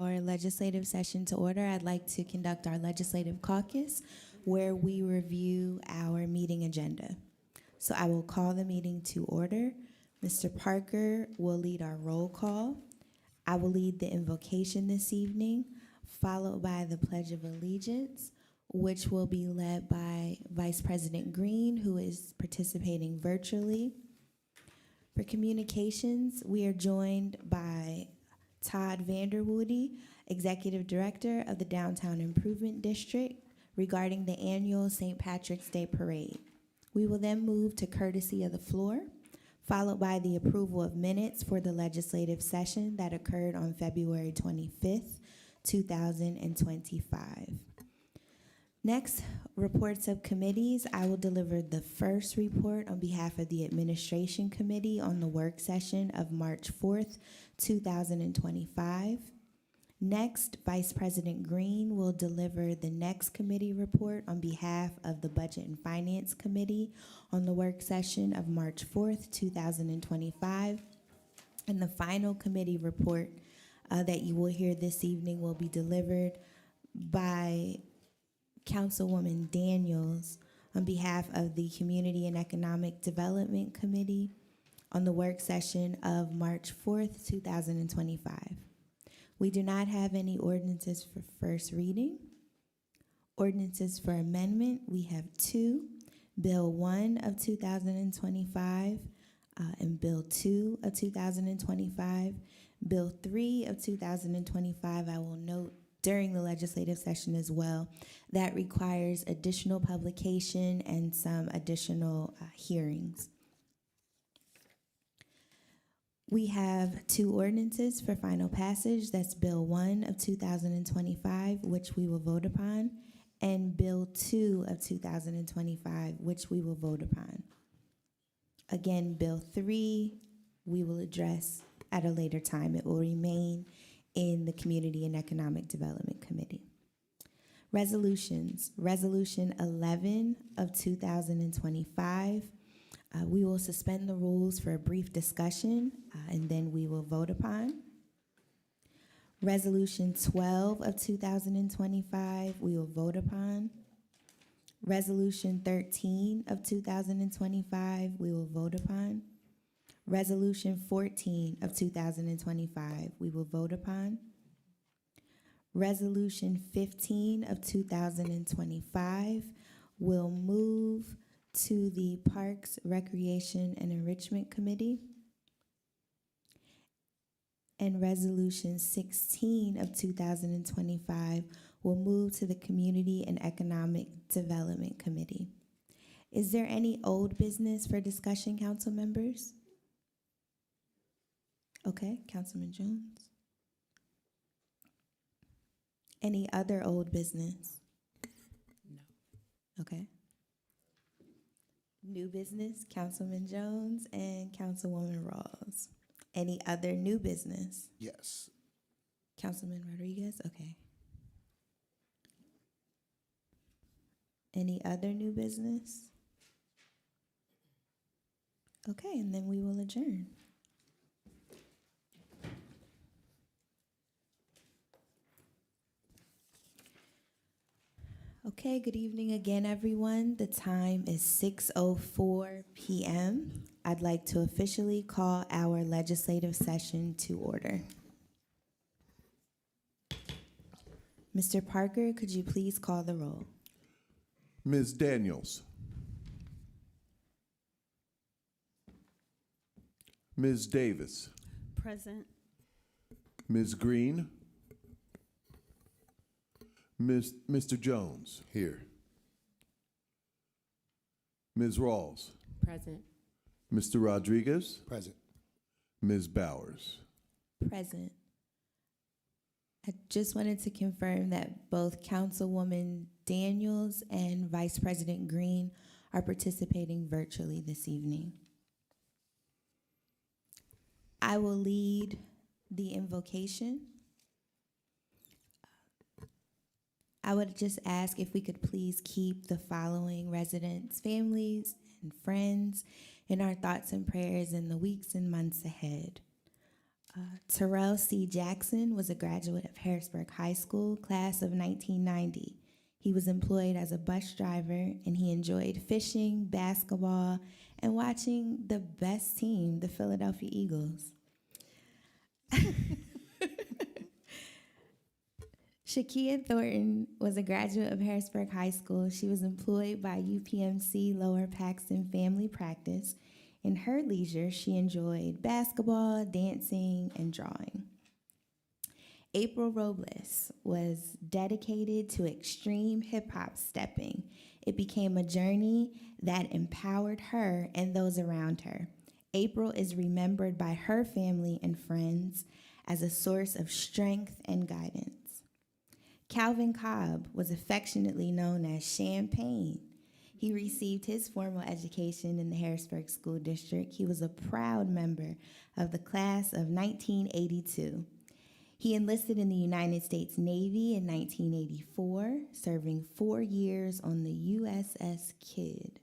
Our legislative session to order. I'd like to conduct our legislative caucus where we review our meeting agenda. So I will call the meeting to order. Mr. Parker will lead our roll call. I will lead the invocation this evening, followed by the Pledge of Allegiance, which will be led by Vice President Green, who is participating virtually. For communications, we are joined by Todd Vanderwoody, Executive Director of the Downtown Improvement District, regarding the annual St. Patrick's Day Parade. We will then move to courtesy of the floor, followed by the approval of minutes for the legislative session that occurred on February 25th, 2025. Next, reports of committees. I will deliver the first report on behalf of the Administration Committee on the work session of March 4th, 2025. Next, Vice President Green will deliver the next committee report on behalf of the Budget and Finance Committee on the work session of March 4th, 2025. And the final committee report that you will hear this evening will be delivered by Councilwoman Daniels on behalf of the Community and Economic Development Committee on the work session of March 4th, 2025. We do not have any ordinances for first reading. Ordinances for amendment, we have two. Bill 1 of 2025 and Bill 2 of 2025. Bill 3 of 2025, I will note during the legislative session as well, that requires additional publication and some additional hearings. We have two ordinances for final passage. That's Bill 1 of 2025, which we will vote upon, and Bill 2 of 2025, which we will vote upon. Again, Bill 3, we will address at a later time. It will remain in the Community and Economic Development Committee. Resolutions. Resolution 11 of 2025. We will suspend the rules for a brief discussion, and then we will vote upon. Resolution 12 of 2025, we will vote upon. Resolution 13 of 2025, we will vote upon. Resolution 14 of 2025, we will vote upon. Resolution 15 of 2025 will move to the Parks, Recreation, and Enrichment Committee. And Resolution 16 of 2025 will move to the Community and Economic Development Committee. Is there any old business for discussion, council members? Okay, Councilman Jones. Any other old business? No. Okay. New business, Councilman Jones and Councilwoman Rawls. Any other new business? Yes. Councilman Rodriguez, okay. Any other new business? Okay, and then we will adjourn. Okay, good evening again, everyone. The time is 6:04 p.m. I'd like to officially call our legislative session to order. Mr. Parker, could you please call the roll? Ms. Daniels. Ms. Davis. Present. Ms. Green. Mr. Jones. Here. Ms. Rawls. Present. Mr. Rodriguez. Present. Ms. Bowers. Present. I just wanted to confirm that both Councilwoman Daniels and Vice President Green are participating virtually this evening. I will lead the invocation. I would just ask if we could please keep the following residents, families, and friends in our thoughts and prayers in the weeks and months ahead. Terrell C. Jackson was a graduate of Harrisburg High School, class of 1990. He was employed as a bus driver, and he enjoyed fishing, basketball, and watching the best team, the Philadelphia Eagles. Shakia Thornton was a graduate of Harrisburg High School. She was employed by UPMC Lower Paxton Family Practice. In her leisure, she enjoyed basketball, dancing, and drawing. April Robles was dedicated to extreme hip hop stepping. It became a journey that empowered her and those around her. April is remembered by her family and friends as a source of strength and guidance. Calvin Cobb was affectionately known as Champagne. He received his formal education in the Harrisburg School District. He was a proud member of the class of 1982. He enlisted in the United States Navy in 1984, serving 4 years on the USS Kidd.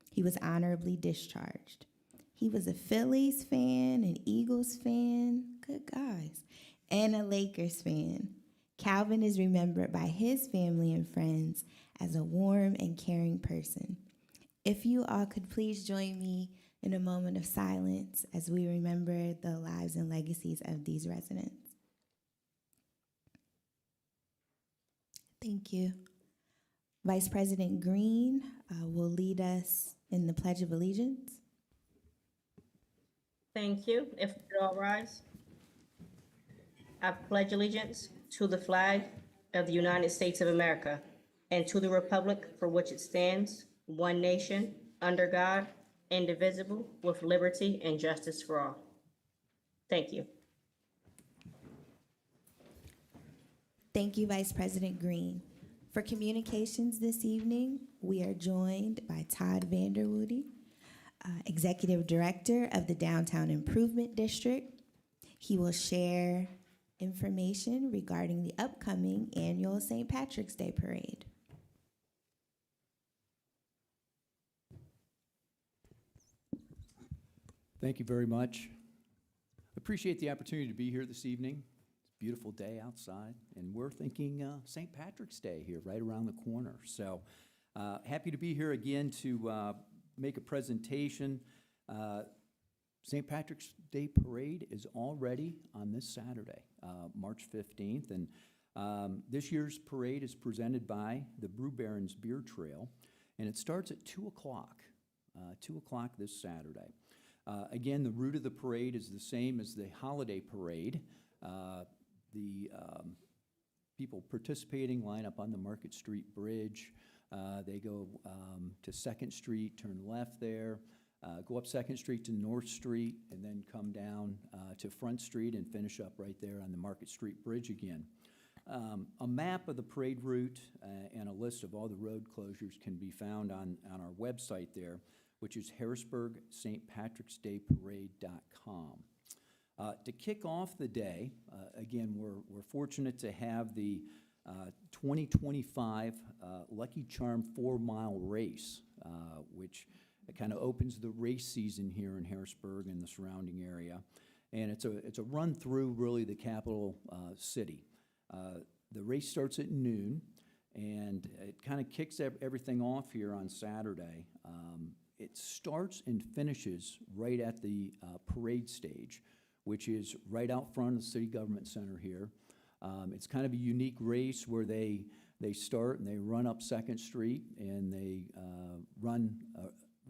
He was honorably discharged. He was a Phillies fan, an Eagles fan, good guys, and a Lakers fan. Calvin is remembered by his family and friends as a warm and caring person. If you all could please join me in a moment of silence as we remember the lives and legacies of these residents. Thank you. Vice President Green will lead us in the Pledge of Allegiance. Thank you. If we could all rise. I pledge allegiance to the flag of the United States of America and to the republic for which it stands, one nation, under God, indivisible, with liberty and justice for all. Thank you. Thank you, Vice President Green. For communications this evening, we are joined by Todd Vanderwoody, Executive Director of the Downtown Improvement District. He will share information regarding the upcoming annual St. Patrick's Day Parade. Thank you very much. Appreciate the opportunity to be here this evening. It's a beautiful day outside, and we're thinking St. Patrick's Day here right around the corner. So happy to be here again to make a presentation. St. Patrick's Day Parade is already on this Saturday, March 15th, and this year's parade is presented by the Brew Barons Beer Trail, and it starts at 2 o'clock, 2 o'clock this Saturday. Again, the route of the parade is the same as the holiday parade. The people participating line up on the Market Street Bridge. They go to 2nd Street, turn left there, go up 2nd Street to North Street, and then come down to Front Street and finish up right there on the Market Street Bridge again. A map of the parade route and a list of all the road closures can be found on our website there, which is harrisburgstpatricksdayparade.com. To kick off the day, again, we're fortunate to have the 2025 Lucky Charm 4-mile race, which kind of opens the race season here in Harrisburg and the surrounding area. And it's a run through really the capital city. The race starts at noon, and it kind of kicks everything off here on Saturday. It starts and finishes right at the parade stage, which is right out front of the City Government Center here. It's kind of a unique race where they start and they run up 2nd Street and they run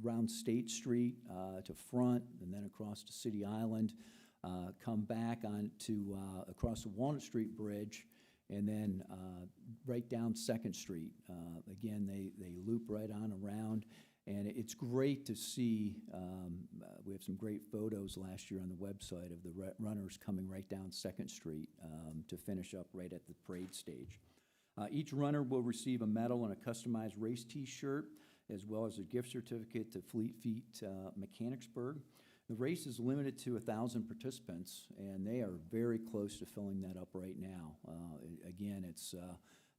around State Street to Front and then across to City Island, come back on to across the Walnut Street Bridge, and then right down 2nd Street. Again, they loop right on around. And it's great to see, we have some great photos last year on the website of the runners coming right down 2nd Street to finish up right at the parade stage. Each runner will receive a medal and a customized race T-shirt, as well as a gift certificate to Fleet Feet Mechanicsburg. The race is limited to 1,000 participants, and they are very close to filling that up right now. Again,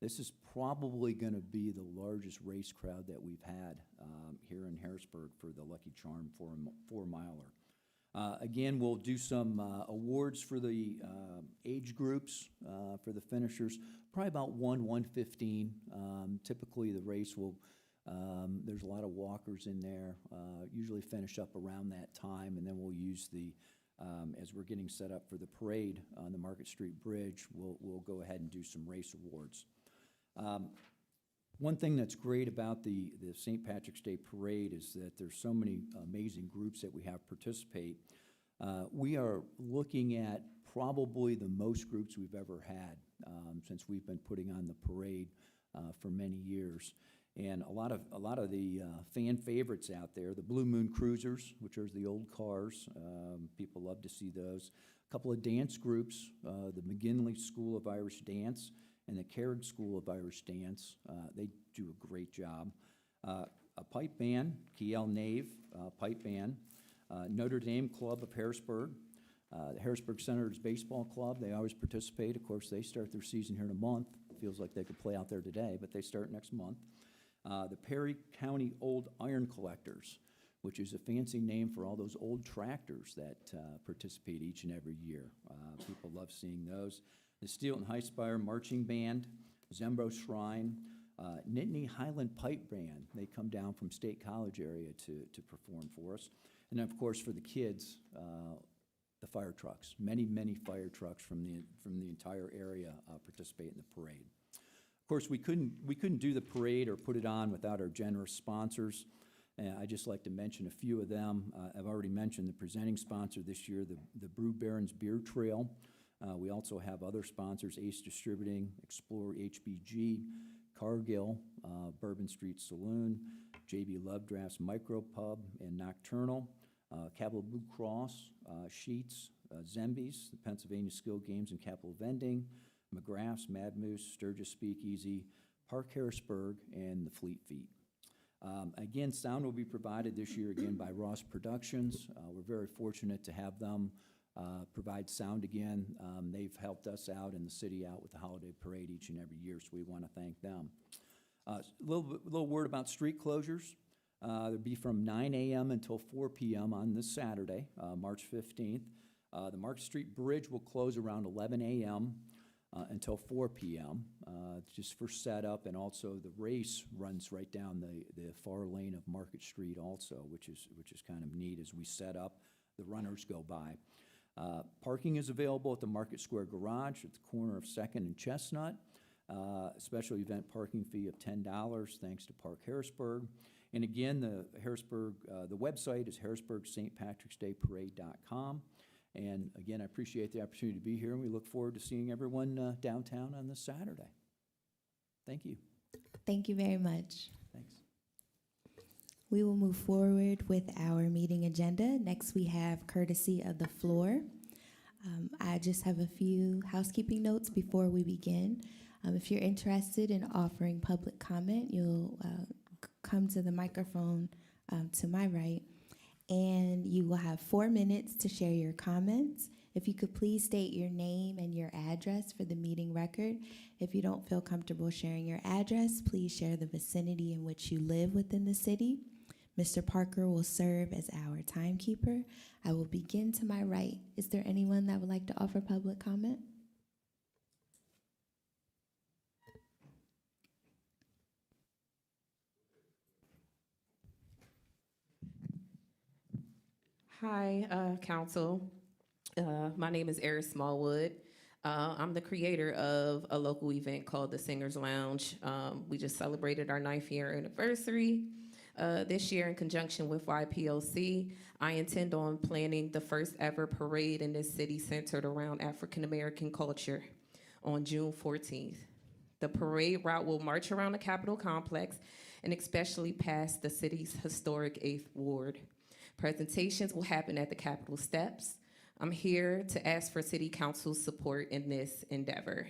this is probably going to be the largest race crowd that we've had here in Harrisburg for the Lucky Charm 4-miler. Again, we'll do some awards for the age groups for the finishers, probably about 1:15. Typically, the race will, there's a lot of walkers in there, usually finish up around that time, and then we'll use the, as we're getting set up for the parade on the Market Street Bridge, we'll go ahead and do some race awards. One thing that's great about the St. Patrick's Day Parade is that there's so many amazing groups that we have participate. We are looking at probably the most groups we've ever had since we've been putting on the parade for many years. And a lot of the fan favorites out there, the Blue Moon Cruisers, which are the old cars, people love to see those. A couple of dance groups, the McGinley School of Irish Dance and the Carrick School of Irish Dance. They do a great job. A pipe band, Kiel Nave pipe band, Notre Dame Club of Harrisburg, the Harrisburg Senators Baseball Club. They always participate. Of course, they start their season here in a month. Feels like they could play out there today, but they start next month. The Perry County Old Iron Collectors, which is a fancy name for all those old tractors that participate each and every year. People love seeing those. The Steel and Highspire Marching Band, Zembro Shrine, Nittany Highland Pipe Band. They come down from State College area to perform for us. And then, of course, for the kids, the fire trucks. Many fire trucks from the entire area participate in the parade. Of course, we couldn't do the parade or put it on without our generous sponsors. I'd just like to mention a few of them. I've already mentioned the presenting sponsor this year, the Brew Barons Beer Trail. We also have other sponsors, Ace Distributing, Explorer HBG, Cargill, Bourbon Street Saloon, JB Love Drafts Micro Pub and Nocturnal, Capital Blue Cross, Sheets, Zembies, the Pennsylvania Skill Games and Capital Vending, McGrath's, Mad Moose, Sturgis Speakeasy, Park Harrisburg, and the Fleet Feet. Again, sound will be provided this year again by Ross Productions. We're very fortunate to have them provide sound again. They've helped us out and the city out with the holiday parade each and every year, so we want to thank them. A little word about street closures. There'll be from 9 a.m. until 4 p.m. on this Saturday, March 15th. The Market Street Bridge will close around 11 a.m. Until 4 p.m., just for setup, and also the race runs right down the far lane of Market Street also, which is kind of neat. As we set up, the runners go by. Parking is available at the Market Square Garage at the corner of 2nd and Chestnut. Special event parking fee of $10, thanks to Park Harrisburg. And again, the website is harrisburgstpatricksdayparade.com. And again, I appreciate the opportunity to be here, and we look forward to seeing everyone downtown on this Saturday. Thank you. Thank you very much. Thanks. We will move forward with our meeting agenda. Next, we have courtesy of the floor. I just have a few housekeeping notes before we begin. If you're interested in offering public comment, you'll come to the microphone to my right, and you will have 4 minutes to share your comments. If you could please state your name and your address for the meeting record. If you don't feel comfortable sharing your address, please share the vicinity in which you live within the city. Mr. Parker will serve as our timekeeper. I will begin to my right. Is there anyone that would like to offer public comment? Hi, Council. My name is Eris Smallwood. I'm the creator of a local event called the Singers Lounge. We just celebrated our 9th year anniversary this year in conjunction with YPLC. I intend on planning the first ever parade in this city centered around African American culture on June 14th. The parade route will march around the Capitol complex and especially past the city's historic 8th Ward. Presentations will happen at the Capitol steps. I'm here to ask for City Council's support in this endeavor.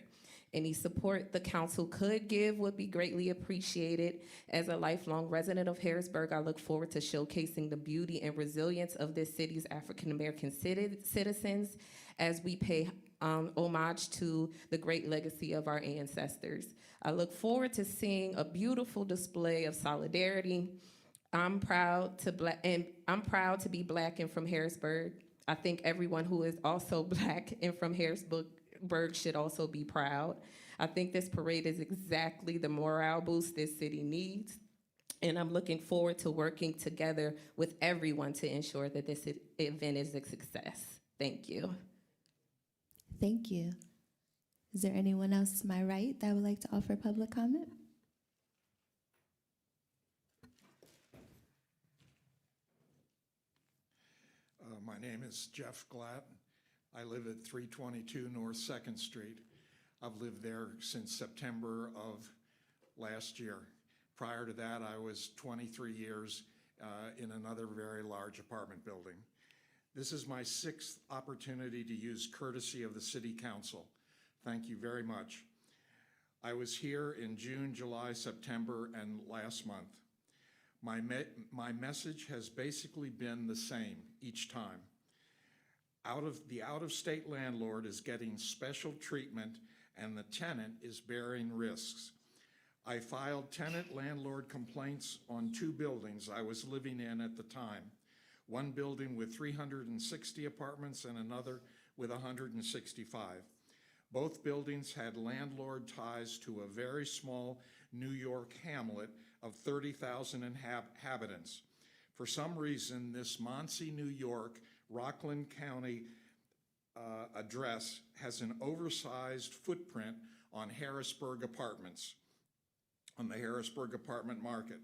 Any support the council could give would be greatly appreciated. As a lifelong resident of Harrisburg, I look forward to showcasing the beauty and resilience of this city's African-American citizens as we pay homage to the great legacy of our ancestors. I look forward to seeing a beautiful display of solidarity. I'm proud to be Black and from Harrisburg. I think everyone who is also Black and from Harrisburg should also be proud. I think this parade is exactly the morale boost this city needs. And I'm looking forward to working together with everyone to ensure that this event is a success. Thank you. Thank you. Is there anyone else to my right that would like to offer public comment? My name is Jeff Glatt. I live at 322 North 2nd Street. I've lived there since September of last year. Prior to that, I was 23 years in another very large apartment building. This is my 6th opportunity to use courtesy of the City Council. Thank you very much. I was here in June, July, September, and last month. My message has basically been the same each time. The out-of-state landlord is getting special treatment and the tenant is bearing risks. I filed tenant-landlord complaints on 2 buildings I was living in at the time. One building with 360 apartments and another with 165. Both buildings had landlord ties to a very small New York hamlet of 30,000 inhabitants. For some reason, this Muncie, New York, Rockland County address has an oversized footprint on Harrisburg apartments, on the Harrisburg apartment market.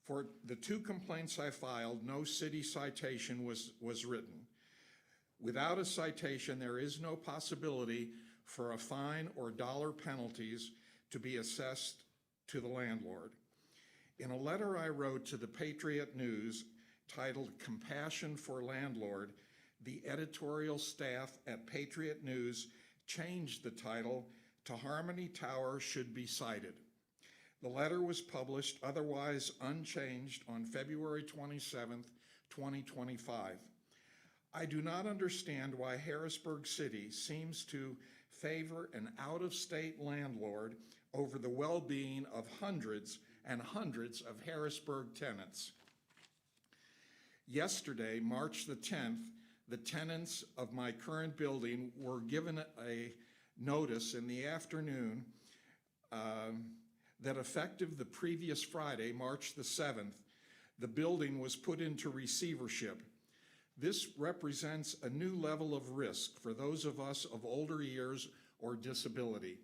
For the 2 complaints I filed, no city citation was written. Without a citation, there is no possibility for a fine or dollar penalties to be assessed to the landlord. In a letter I wrote to the Patriot News titled "Compassion for Landlord," the editorial staff at Patriot News changed the title to "Harmony Tower Should Be Cited." The letter was published otherwise unchanged on February 27th, 2025. I do not understand why Harrisburg City seems to favor an out-of-state landlord over the well-being of hundreds and hundreds of Harrisburg tenants. Yesterday, March the 10th, the tenants of my current building were given a notice in the afternoon that effective the previous Friday, March the 7th, the building was put into receivership. This represents a new level of risk for those of us of older years or disability.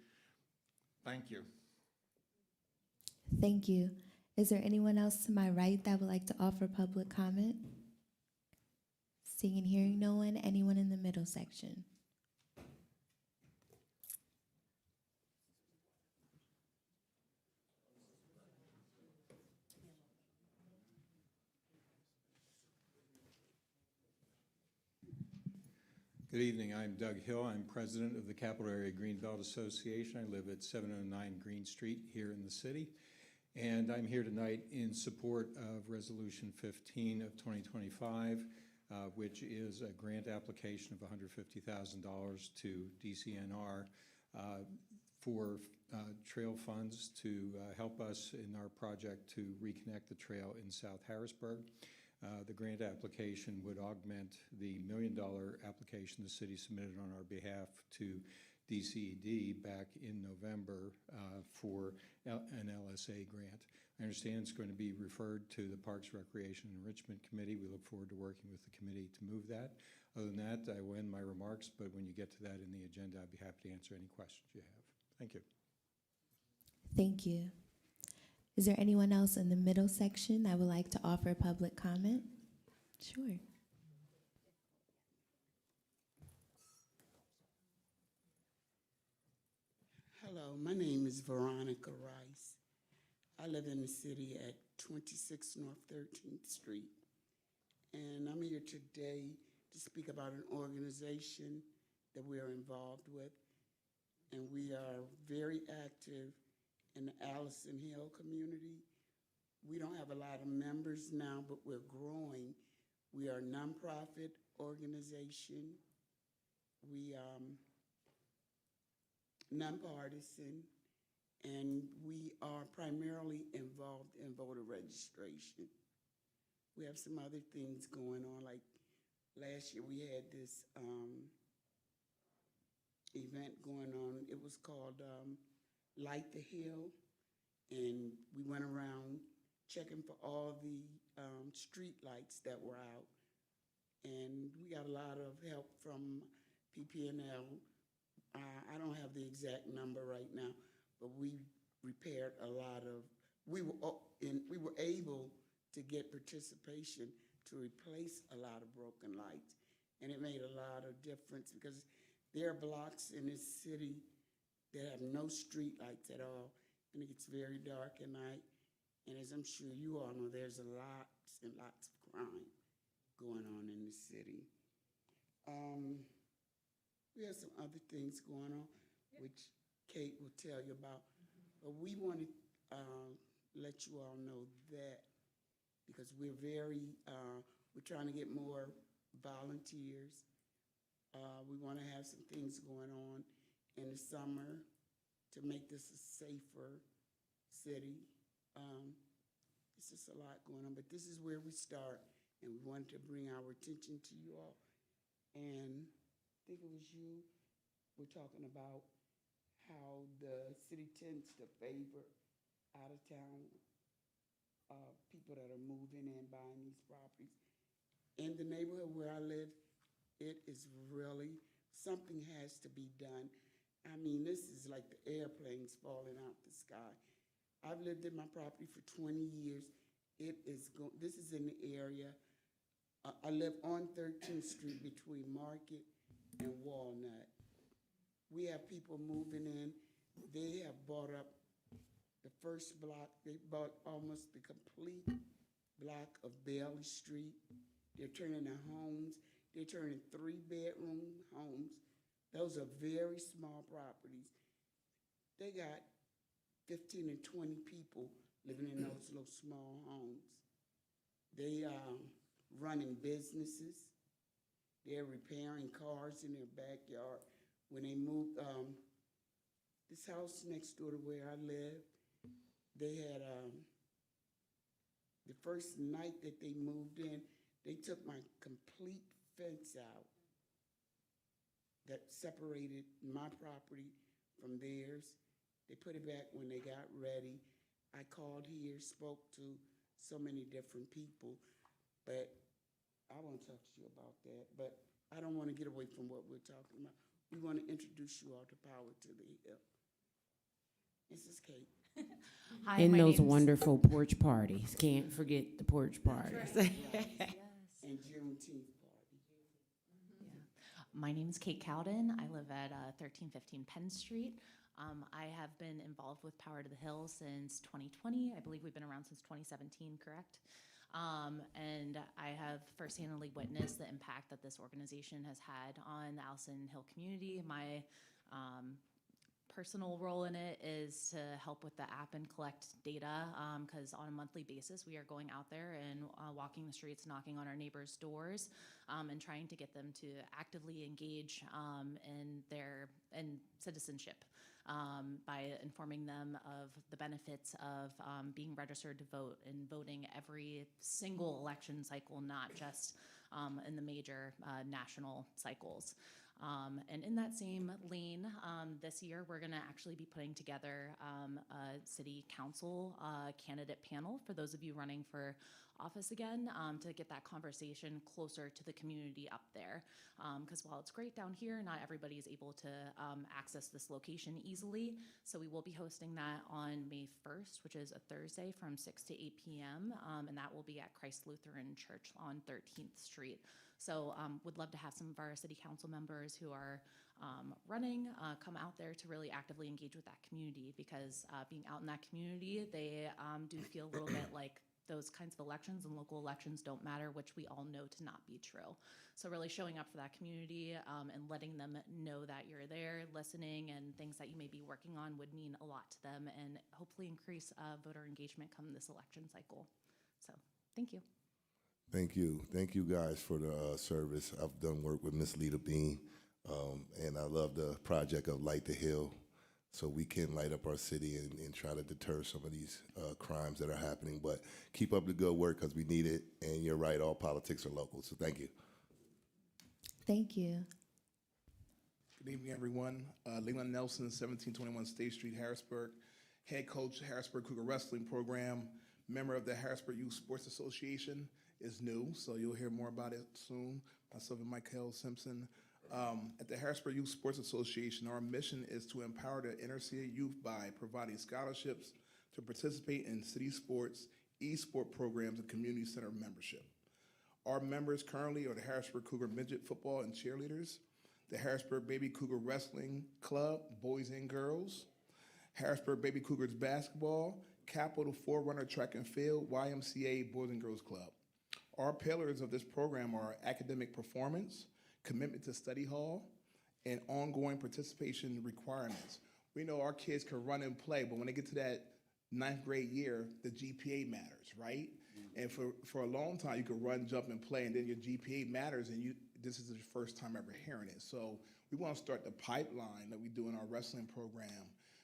Thank you. Thank you. Is there anyone else to my right that would like to offer public comment? Seeing and hearing no one, anyone in the middle section? Good evening. I'm Doug Hill. I'm president of the Capital Area Greenbelt Association. I live at 709 Green Street here in the city. And I'm here tonight in support of Resolution 15 of 2025, which is a grant application of $150,000 to DCNR for trail funds to help us in our project to reconnect the trail in South Harrisburg. The grant application would augment the $1 million application the city submitted on our behalf to DCED back in November for an LSA grant. I understand it's going to be referred to the Parks, Recreation, and Enrichment Committee. We look forward to working with the committee to move that. Other than that, I will end my remarks, but when you get to that in the agenda, I'd be happy to answer any questions you have. Thank you. Thank you. Is there anyone else in the middle section that would like to offer public comment? Sure. Hello, my name is Veronica Rice. I live in the city at 26 North 13th Street. And I'm here today to speak about an organization that we are involved with. And we are very active in the Allison Hill community. We don't have a lot of members now, but we're growing. We are a nonprofit organization. We nonpartisan, and we are primarily involved in voter registration. We have some other things going on, like last year we had this event going on. It was called Light the Hill, and we went around checking for all the street lights that were out. And we got a lot of help from PPNL. I don't have the exact number right now, but we repaired a lot of, we were able to get participation to replace a lot of broken lights. And it made a lot of difference because there are blocks in this city that have no street lights at all, and it gets very dark at night. And as I'm sure you all know, there's lots and lots of crime going on in the city. We have some other things going on, which Kate will tell you about. But we want to let you all know that because we're trying to get more volunteers. We want to have some things going on in the summer to make this a safer city. It's just a lot going on, but this is where we start, and we wanted to bring our attention to you all. And I think it was you, we're talking about how the city tends to favor out-of-town people that are moving in, buying these properties. In the neighborhood where I live, it is really, something has to be done. I mean, this is like the airplanes falling out the sky. I've lived in my property for 20 years. This is in the area. I live on 13th Street between Market and Walnut. We have people moving in. They have bought up the first block. They bought almost the complete block of Bailey Street. They're turning their homes. They're turning 3-bedroom homes. Those are very small properties. They got 15 and 20 people living in those little small homes. They running businesses. They're repairing cars in their backyard. When they moved, this house next door to where I live, they had, the first night that they moved in, they took my complete fence out that separated my property from theirs. They put it back when they got ready. I called here, spoke to so many different people, but I won't talk to you about that. But I don't want to get away from what we're talking about. We want to introduce you all to Power to the Hill. This is Kate. Hi, And my those name's- wonderful porch parties. Can't forget the porch parties. And Juneteenth party. My name is Kate Cowden. I live at 1315 Penn Street. I have been involved with Power to the Hill since 2020. I believe we've been around since 2017, correct? And I have firsthand witnessed the impact that this organization has had on the Allison Hill community. My personal role in it is to help with the app and collect data, because on a monthly basis we are going out there and walking the streets, knocking on our neighbors' doors, and trying to get them to actively engage in their citizenship by informing them of the benefits of being registered to vote and voting every single election cycle, not just in the major national cycles. And in that same lane, this year we're going to actually be putting together a city council candidate panel for those of you running for office again, to get that conversation closer to the community up there. Because while it's great down here, not everybody is able to access this location easily. So we will be hosting that on May 1st, which is a Thursday from 6 to 8 p.m. And that will be at Christ Lutheran Church on 13th Street. So would love to have some of our city council members who are running come out there to really actively engage with that community, because being out in that community, they do feel a little bit like those kinds of elections and local elections don't matter, which we all know to not be true. So really showing up for that community and letting them know that you're there, listening, and things that you may be working on would mean a lot to them, and hopefully increase voter engagement come this election cycle. So thank you. Thank you. Thank you guys for the service. I've done work with Miss Lita Bean, and I love the project of Light the Hill, so we can light up our city and try to deter some of these crimes that are happening. But keep up the good work, because we need it, and you're right, all politics are local, so thank you. Thank you. Good evening, everyone. Leland Nelson, 1721 State Street, Harrisburg. Head coach, Harrisburg Cougar Wrestling Program. Member of the Harrisburg Youth Sports Association. Is new, so you'll hear more about it soon. Myself and Michael Simpson. At the Harrisburg Youth Sports Association, our mission is to empower the inner city youth by providing scholarships to participate in city sports, e-sport programs, and community center membership. Our members currently are the Harrisburg Cougar Midget Football and Cheerleaders, the Harrisburg Baby Cougar Wrestling Club, Boys and Girls, Harrisburg Baby Cougars Basketball, Capital Forerunner Track and Field, YMCA Boys and Girls Club. Our pillars of this program are academic performance, commitment to study hall, and ongoing participation requirements. We know our kids can run and play, but when they get to that 9th grade year, the GPA matters, right? And for a long time, you could run, jump, and play, and then your GPA matters, and this is the first time ever hearing it. So we want to start the pipeline that we do in our wrestling program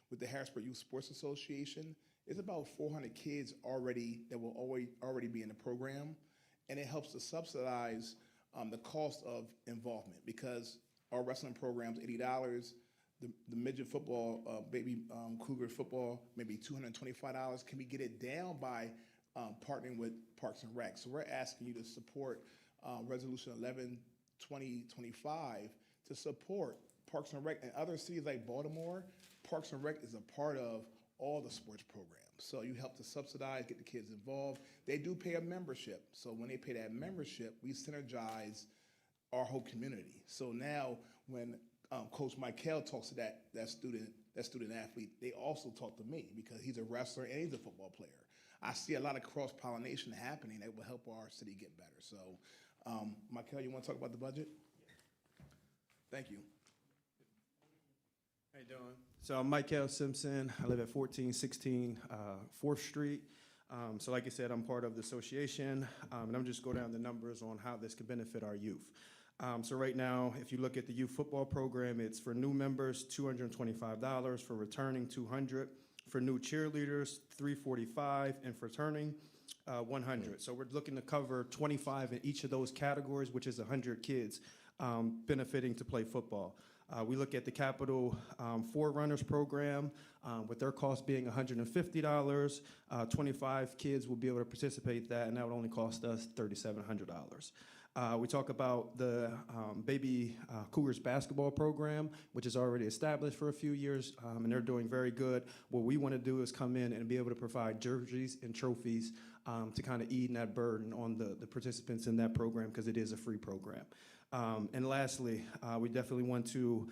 with the Harrisburg Youth Sports Association. It's about 400 kids already that will already be in the program, and it helps to subsidize the cost of involvement because our wrestling program's $80. The midget football, baby Cougar football, maybe $225. Can we get it down by partnering with Parks and Rec? So we're asking you to support Resolution 11-2025 to support Parks and Rec. In other cities like Baltimore, Parks and Rec is a part of all the sports programs. So you help to subsidize, get the kids involved. They do pay a membership. So when they pay that membership, we synergize our whole community. So now when Coach Michael talks to that student athlete, they also talk to me because he's a wrestler and he's a football player. I see a lot of cross-pollination happening that will help our city get better. So, Michael, you want to talk about the budget? Thank you. How you doing? So I'm Michael Simpson. I live at 1416 4th Street. So like I said, I'm part of the association, and I'm just go down the numbers on how this can benefit our youth. So right now, if you look at the youth football program, it's for new members, $225, for returning, $200, for new cheerleaders, $345, and for returning, $100. So we're looking to cover 25 in each of those categories, which is 100 kids benefiting to play football. We look at the Capital Forerunners program, with their cost being $150. 25 kids will be able to participate in that, and that would only cost us $3,700. We talk about the Baby Cougars basketball program, which is already established for a few years, and they're doing very good. What we want to do is come in and be able to provide jerseys and trophies to kind of ease that burden on the participants in that program because it is a free program. And lastly, we definitely want to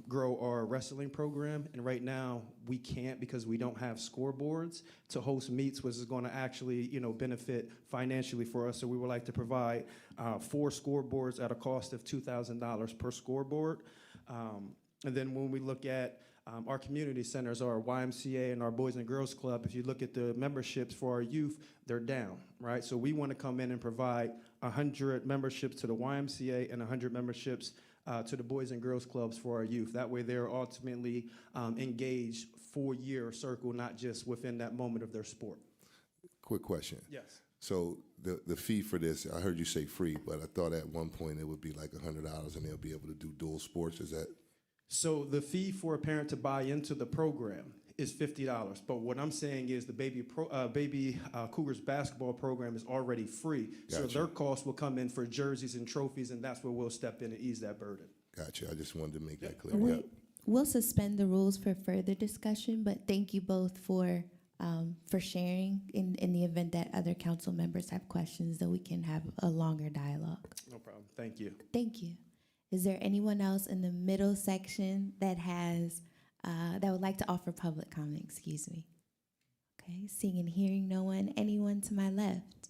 grow our wrestling program, and right now we can't because we don't have scoreboards to host meets, which is going to actually, benefit financially for us. So we would like to provide 4 scoreboards at a cost of $2,000 per scoreboard. And then when we look at our community centers, our YMCA and our Boys and Girls Club, if you look at the memberships for our youth, they're down, right? So we want to come in and provide 100 memberships to the YMCA and 100 memberships to the Boys and Girls Clubs for our youth. That way they're ultimately engaged full-year circle, not just within that moment of their sport. Quick question. Yes. So the fee for this, I heard you say free, but I thought at one point it would be like $100 and they'll be able to do dual sports. Is that? So the fee for a parent to buy into the program is $50. But what I'm saying is the Baby Cougars basketball program is already free. Gotcha. So their cost will come in for jerseys and trophies, and that's where we'll step in and ease that burden. Gotcha. I just wanted to make that clear. We'll suspend the rules for further discussion, but thank you both for sharing in the event that other council members have questions, that we can have a longer dialogue. No problem. Thank you. Thank you. Is there anyone else in the middle section that has that would like to offer public comment? Excuse me. Okay, seeing and hearing no one. Anyone to my left?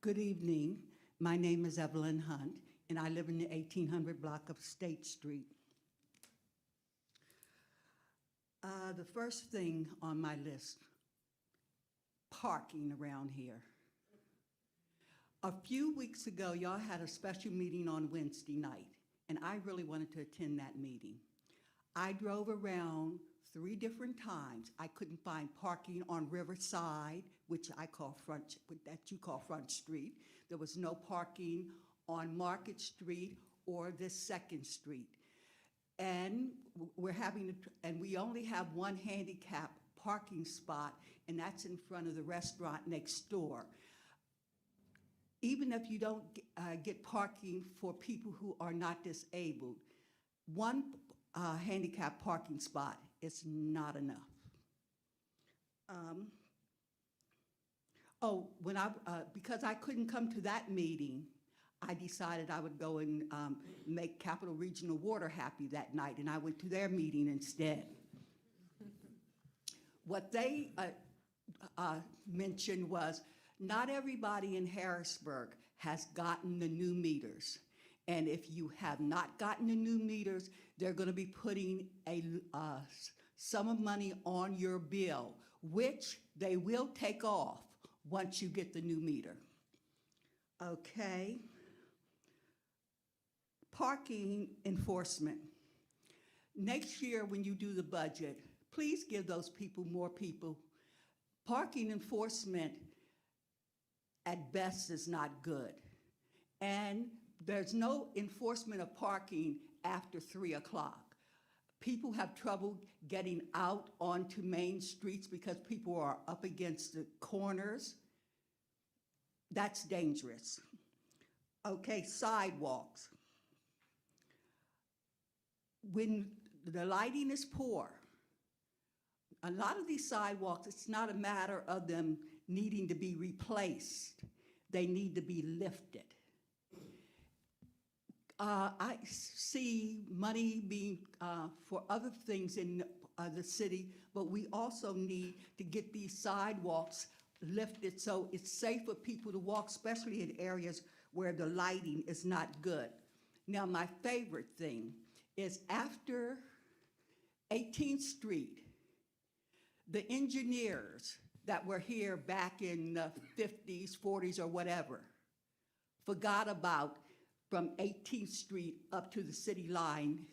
Good evening. My name is Evelyn Hunt, and I live in the 1800 block of State Street. The first thing on my list, parking around here. A few weeks ago, y'all had a special meeting on Wednesday night, and I really wanted to attend that meeting. I drove around 3 different times. I couldn't find parking on Riverside, which I call that you call Front Street. There was no parking on Market Street or this Second Street. And and we only have one handicap parking spot, and that's in front of the restaurant next door. Even if you don't get parking for people who are not disabled, one handicap parking spot is not enough. Because I couldn't come to that meeting, I decided I would go and make Capital Regional Water happy that night, and I went to their meeting instead. What they mentioned was not everybody in Harrisburg has gotten the new meters. And if you have not gotten the new meters, they're going to be putting a sum of money on your bill, which they will take off once you get the new meter. Okay. Parking enforcement. Next year when you do the budget, please give those people more people. Parking enforcement at best is not good. And there's no enforcement of parking after 3 o'clock. People have trouble getting out onto main streets because people are up against the corners. That's dangerous. Okay, sidewalks. When the lighting is poor, a lot of these sidewalks, it's not a matter of them needing to be replaced. They need to be lifted. I see money being for other things in the city, but we also need to get these sidewalks lifted so it's safe for people to walk, especially in areas where the lighting is not good. Now, my favorite thing is after 18th Street, the engineers that were here back in the 50s, 40s, or whatever, forgot about from 18th Street up to the city line.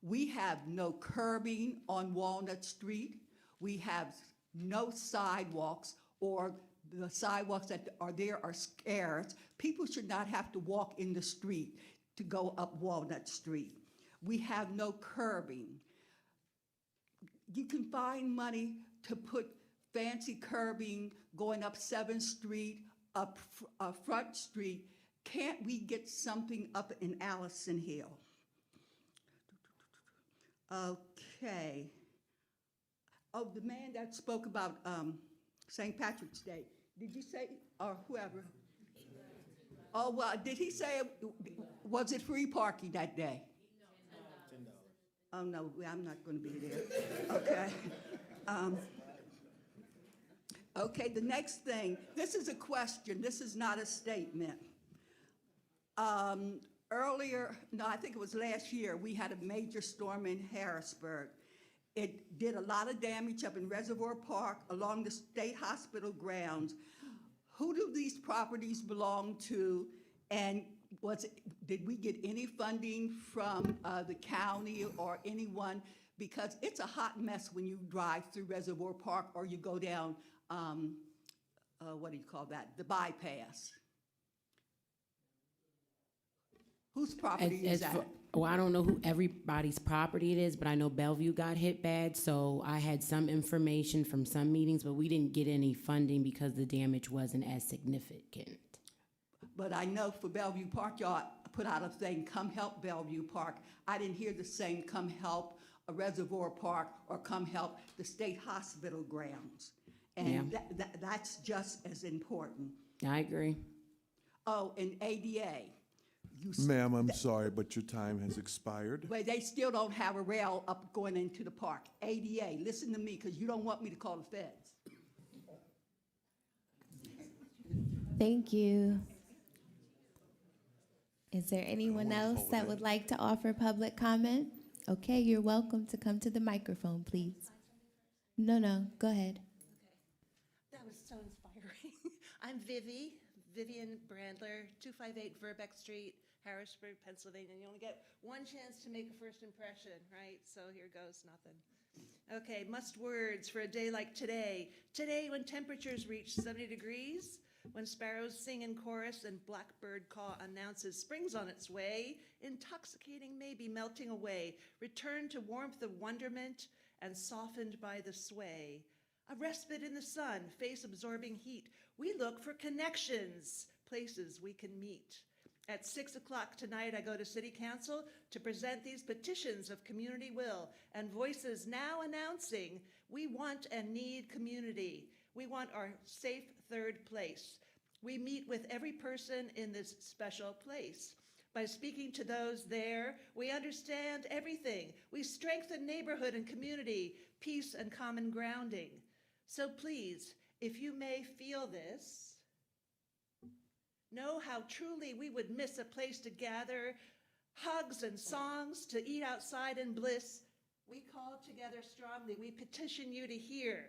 We have no curbing on Walnut Street. We have no sidewalks, or the sidewalks that are there are scarce. People should not have to walk in the street to go up Walnut Street. We have no curbing. You can find money to put fancy curbing going up 7th Street, up Front Street. Can't we get something up in Allison Hill? Okay. Oh, the man that spoke about St. Patrick's Day, did you say, or whoever? Oh, well, did he say, was it free parking that day? Oh, no, I'm not going to be there. Okay. Okay, the next thing, this is a question. This is not a statement. Earlier, no, I think it was last year, we had a major storm in Harrisburg. It did a lot of damage up in Reservoir Park along the state hospital grounds. Who do these properties belong to? And did we get any funding from the county or anyone? Because it's a hot mess when you drive through Reservoir Park or you go down, what do you call that? The bypass. Whose property is that? Well, I don't know who everybody's property it is, but I know Bellevue got hit bad, so I had some information from some meetings, but we didn't get any funding because the damage wasn't as significant. But I know for Bellevue Park, y'all put out a thing, come help Bellevue Park. I didn't hear the same, come help a Reservoir Park or come help the state hospital grounds. And Yeah. That's just as important. I agree. Oh, and ADA. Ma'am, I'm sorry, but your time has expired. But they still don't have a rail up going into the park. ADA, listen to me, because you don't want me to call the feds. Thank you. Is there anyone else that would like to offer public comment? Okay, you're welcome to come to the microphone, please. No, go ahead. That was so inspiring. I'm Vivian Brandler, 258 Verbeck Street, Harrisburg, Pennsylvania. You only get one chance to make a first impression, right? So here goes nothing. Okay, must words for a day like today. Today, when temperatures reach 70 degrees, when sparrows sing in chorus and blackbird caw announces spring's on its way, intoxicating maybe melting away, return to warmth of wonderment and softened by the sway. A respite in the sun, face absorbing heat. We look for connections, places we can meet. At 6 o'clock tonight, I go to City Council to present these petitions of community will and voices now announcing we want and need community. We want our safe third place. We meet with every person in this special place. By speaking to those there, we understand everything. We strengthen neighborhood and community, peace and common grounding. So please, if you may feel this, know how truly we would miss a place to gather, hugs and songs, to eat outside in bliss. We call together strongly. We petition you to hear.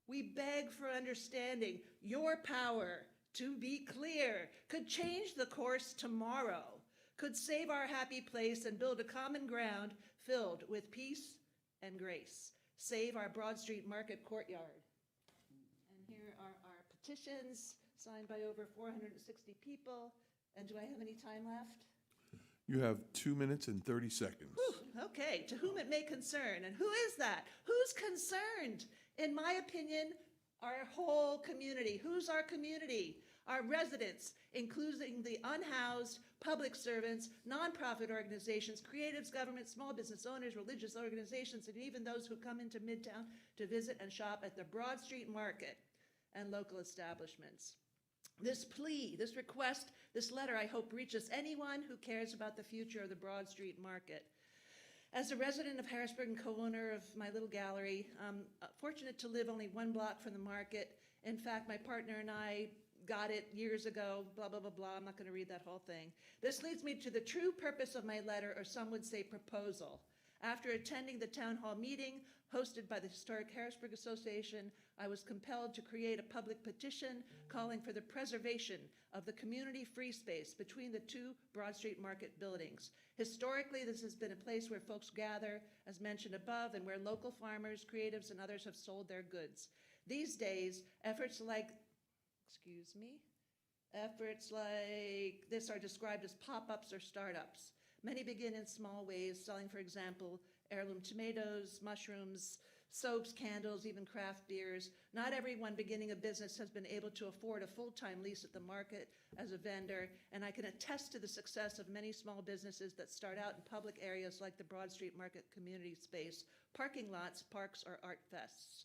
We beg for understanding. Your power, to be clear, could change the course tomorrow, could save our happy place and build a common ground filled with peace and grace. Save our Broad Street Market courtyard. And here are our petitions, signed by over 460 people. And do I have any time left? You have 2 minutes and 30 seconds. Whew, okay, to whom it may concern. And who is that? Who's concerned? In my opinion, our whole community. Who's our community? Our residents, including the unhoused, public servants, nonprofit organizations, creatives, government, small business owners, religious organizations, and even those who come into Midtown to visit and shop at the Broad Street Market and local establishments. This plea, this request, this letter, I hope reaches anyone who cares about the future of the Broad Street Market. As a resident of Harrisburg and co-owner of my little gallery, I'm fortunate to live only 1 block from the market. In fact, my partner and I got it years ago, blah, blah, blah, blah. I'm not going to read that whole thing. This leads me to the true purpose of my letter, or some would say proposal. After attending the town hall meeting hosted by the Historic Harrisburg Association, I was compelled to create a public petition calling for the preservation of the community free space between the 2 Broad Street Market buildings. Historically, this has been a place where folks gather, as mentioned above, and where local farmers, creatives, and others have sold their goods. These days, efforts like this are described as pop-ups or startups. Many begin in small ways, selling, for example, heirloom tomatoes, mushrooms, soaps, candles, even craft beers. Not everyone beginning a business has been able to afford a full-time lease at the market as a vendor, and I can attest to the success of many small businesses that start out in public areas like the Broad Street Market community space, parking lots, parks, or art fests.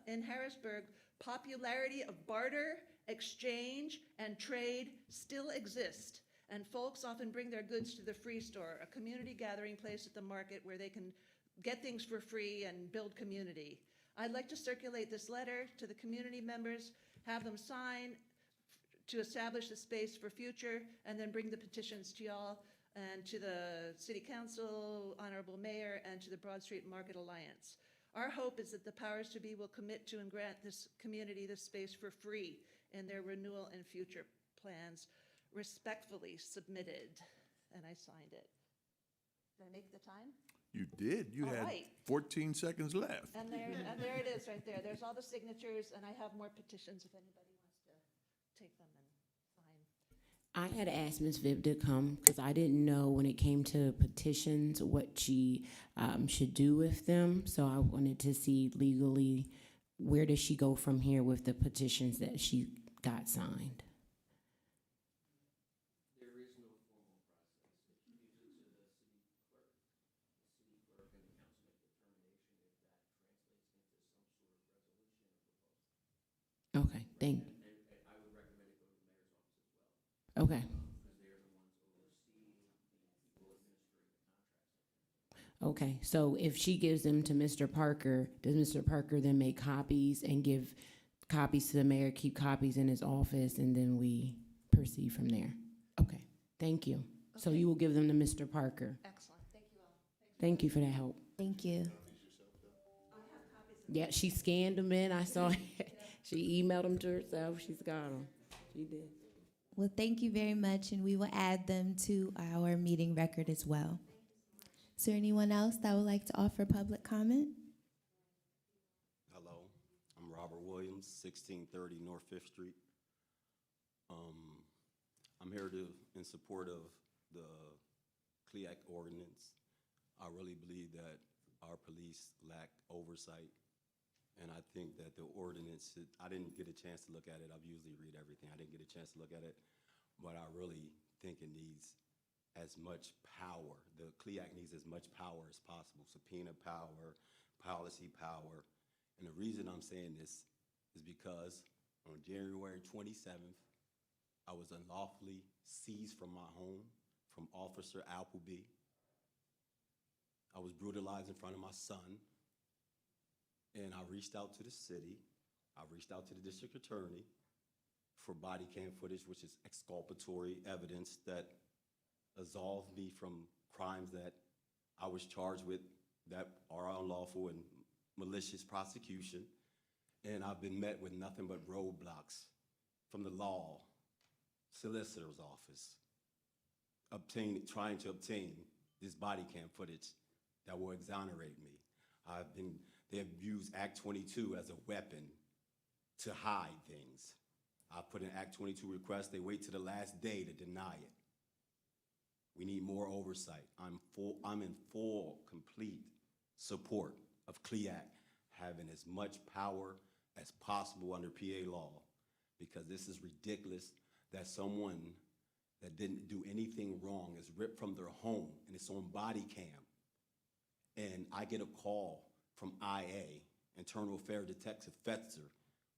In Harrisburg, popularity of barter, exchange, and trade still exist, and folks often bring their goods to the free store, a community gathering place at the market where they can get things for free and build community. I'd like to circulate this letter to the community members, have them sign to establish the space for future, and then bring the petitions to y'all and to the City Council, Honorable Mayor, and to the Broad Street Market Alliance. Our hope is that the powers to be will commit to and grant this community this space for free in their renewal and future plans. Respectfully submitted, and I signed it. Did I make the time? You did. You All had right. 14 seconds left. And there it is right there. There's all the signatures, and I have more petitions if anybody wants to take them and sign. I had asked Ms. Viv to come because I didn't know when it came to petitions what she should do with them. So I wanted to see legally where does she go from here with the petitions that she got signed. There is no formal process. It leaves it to the city clerk. The city clerk and the council make the determination if that translates into some sort of resolution or proposal. Okay, thank you. And I would recommend it go to the mayor's office as well. Okay. Because they're the ones overseeing the people administering the contracts. Okay, so if she gives them to Mr. Parker, does Mr. Parker then make copies and give copies to the mayor, keep copies in his office, and then we proceed from there? Okay, thank you. So you will give them to Mr. Parker. Excellent. Thank you all. Thank you for that help. Thank you. Yeah, she scanned them in. I saw it. She emailed them to herself. She's got them. She did. Well, thank you very much, and we will add them to our meeting record as well. Is there anyone else that would like to offer public comment? Hello, I'm Robert Williams, 1630 North Fifth Street. I'm here in support of the CLEAC ordinance. I really believe that our police lack oversight, and I think that the ordinance, I didn't get a chance to look at it. I usually read everything. I didn't get a chance to look at it, but I really think it needs as much power. The CLEAC needs as much power as possible, subpoena power, policy power. And the reason I'm saying this is because on January 27th, I was unlawfully seized from my home from Officer Appleby. I was brutalized in front of my son, and I reached out to the city. I reached out to the district attorney for body cam footage, which is exculpatory evidence that absolved me from crimes that I was charged with that are unlawful and malicious prosecution. And I've been met with nothing but roadblocks from the law, solicitor's office, trying to obtain this body cam footage that will exonerate me. They have used Act 22 as a weapon to hide things. I put an Act 22 request. They wait to the last day to deny it. We need more oversight. I'm in full, complete support of CLEAC having as much power as possible under PA law, because this is ridiculous that someone that didn't do anything wrong is ripped from their home and it's on body cam. And I get a call from IA, Internal Affairs Detective Fetzer,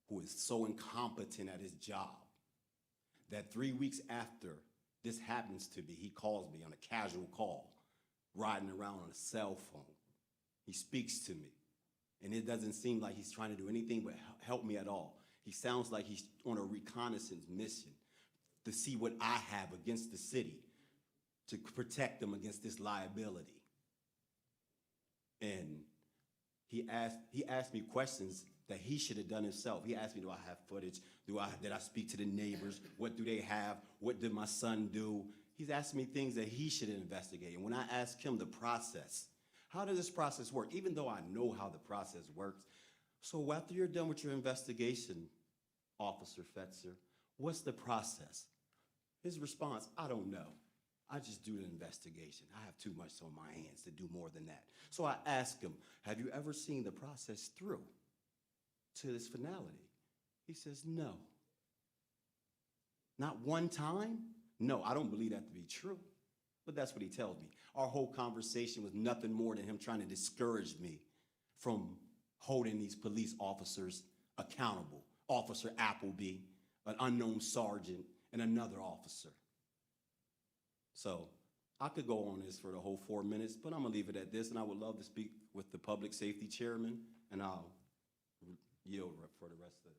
who is so incompetent at his job that 3 weeks after this happens to me, he calls me on a casual call, riding around on a cell phone. He speaks to me, and it doesn't seem like he's trying to do anything but help me at all. He sounds like he's on a reconnaissance mission to see what I have against the city, to protect them against this liability. And he asked me questions that he should have done himself. He asked me, do I have footage? Did I speak to the neighbors? What do they have? What did my son do? He's asking me things that he should investigate. And when I ask him the process, how does this process work? Even though I know how the process works. So after you're done with your investigation, Officer Fetzer, what's the process? His response, I don't know. I just do the investigation. I have too much on my hands to do more than that. So I asked him, have you ever seen the process through to its finality? He says, no. Not one time? No, I don't believe that to be true. But that's what he tells me. Our whole conversation was nothing more than him trying to discourage me from holding these police officers accountable. Officer Appleby, an unknown sergeant, and another officer. So I could go on this for the whole 4 minutes, but I'm gonna leave it at this, and I would love to speak with the public safety chairman, and I'll yield for the rest of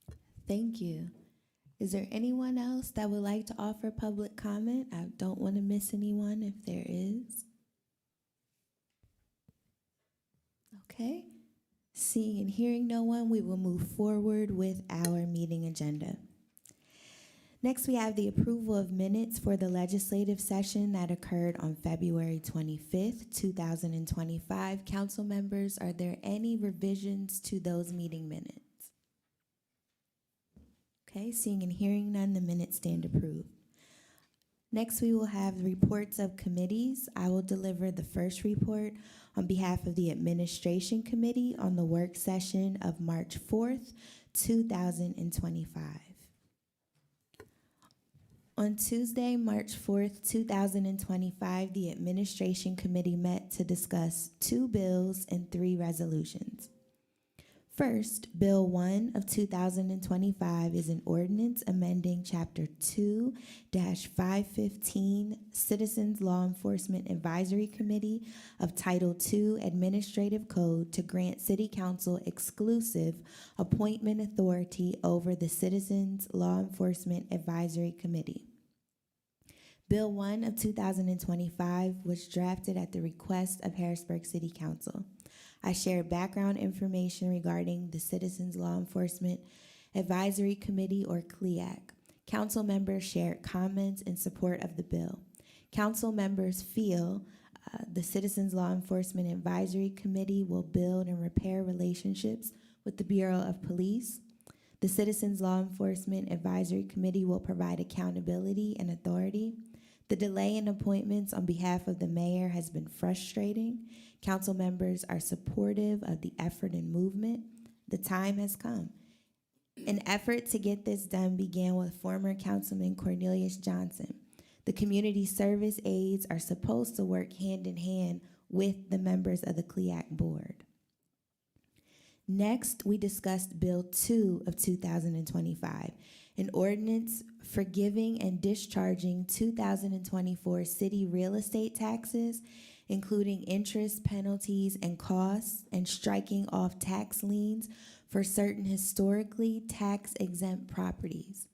this. Thank you. Is there anyone else that would like to offer public comment? I don't want to miss anyone if there is. Okay. Seeing and hearing no one, we will move forward with our meeting agenda. Next, we have the approval of minutes for the legislative session that occurred on February 25th, 2025. Council members, are there any revisions to those meeting minutes? Okay, seeing and hearing none, the minutes stand approved. Next, we will have the reports of committees. I will deliver the first report on behalf of the Administration Committee on the work session of March 4th, 2025. On Tuesday, March 4th, 2025, the Administration Committee met to discuss 2 bills and 3 resolutions. First, Bill 1 of 2025 is an ordinance amending Chapter 2-515 Citizens Law Enforcement Advisory Committee of Title II Administrative Code to grant City Council exclusive appointment authority over the Citizens Law Enforcement Advisory Committee. Bill 1 of 2025 was drafted at the request of Harrisburg City Council. I shared background information regarding the Citizens Law Enforcement Advisory Committee, or CLEAC. Council members shared comments in support of the bill. Council members feel the Citizens Law Enforcement Advisory Committee will build and repair relationships with the Bureau of Police. The Citizens Law Enforcement Advisory Committee will provide accountability and authority. The delay in appointments on behalf of the mayor has been frustrating. Council members are supportive of the effort and movement. The time has come. An effort to get this done began with former Councilman Cornelius Johnson. The community service aides are supposed to work hand in hand with the members of the CLEAC board. Next, we discussed Bill 2 of 2025, an ordinance forgiving and discharging 2024 city real estate taxes, including interest, penalties, and costs, and striking off tax liens for certain historically tax-exempt properties.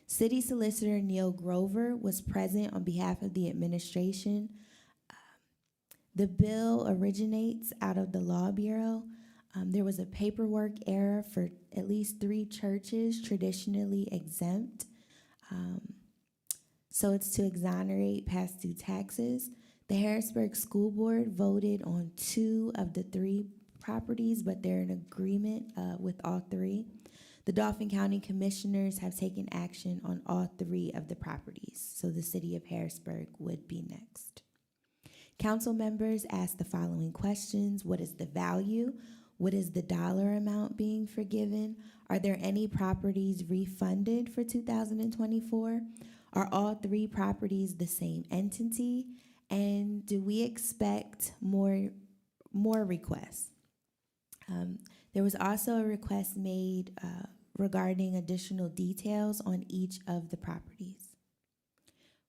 City Solicitor Neil Grover was present on behalf of the administration. The bill originates out of the Law Bureau. There was a paperwork error for at least 3 churches traditionally exempt. So it's to exonerate past due taxes. The Harrisburg School Board voted on 2 of the 3 properties, but they're in agreement with all 3. The Dauphin County Commissioners have taken action on all 3 of the properties, so the city of Harrisburg would be next. Council members asked the following questions. What is the value? What is the dollar amount being forgiven? Are there any properties refunded for 2024? Are all 3 properties the same entity? And do we expect more requests? There was also a request made regarding additional details on each of the properties.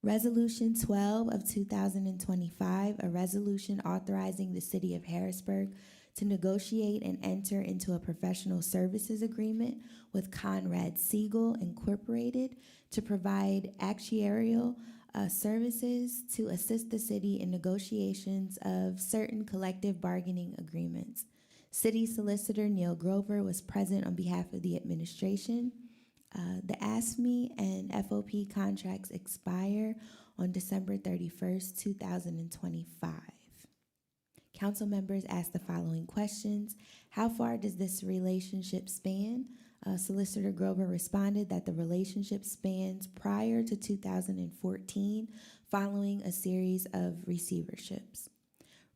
Resolution 12 of 2025, a resolution authorizing the city of Harrisburg to negotiate and enter into a professional services agreement with Conrad Siegel Incorporated to provide actuarial services to assist the city in negotiations of certain collective bargaining agreements. City Solicitor Neil Grover was present on behalf of the administration. The ASME and FOP contracts expire on December 31st, 2025. Council members asked the following questions. How far does this relationship span? Solicitor Grover responded that the relationship spans prior to 2014, following a series of receiverships.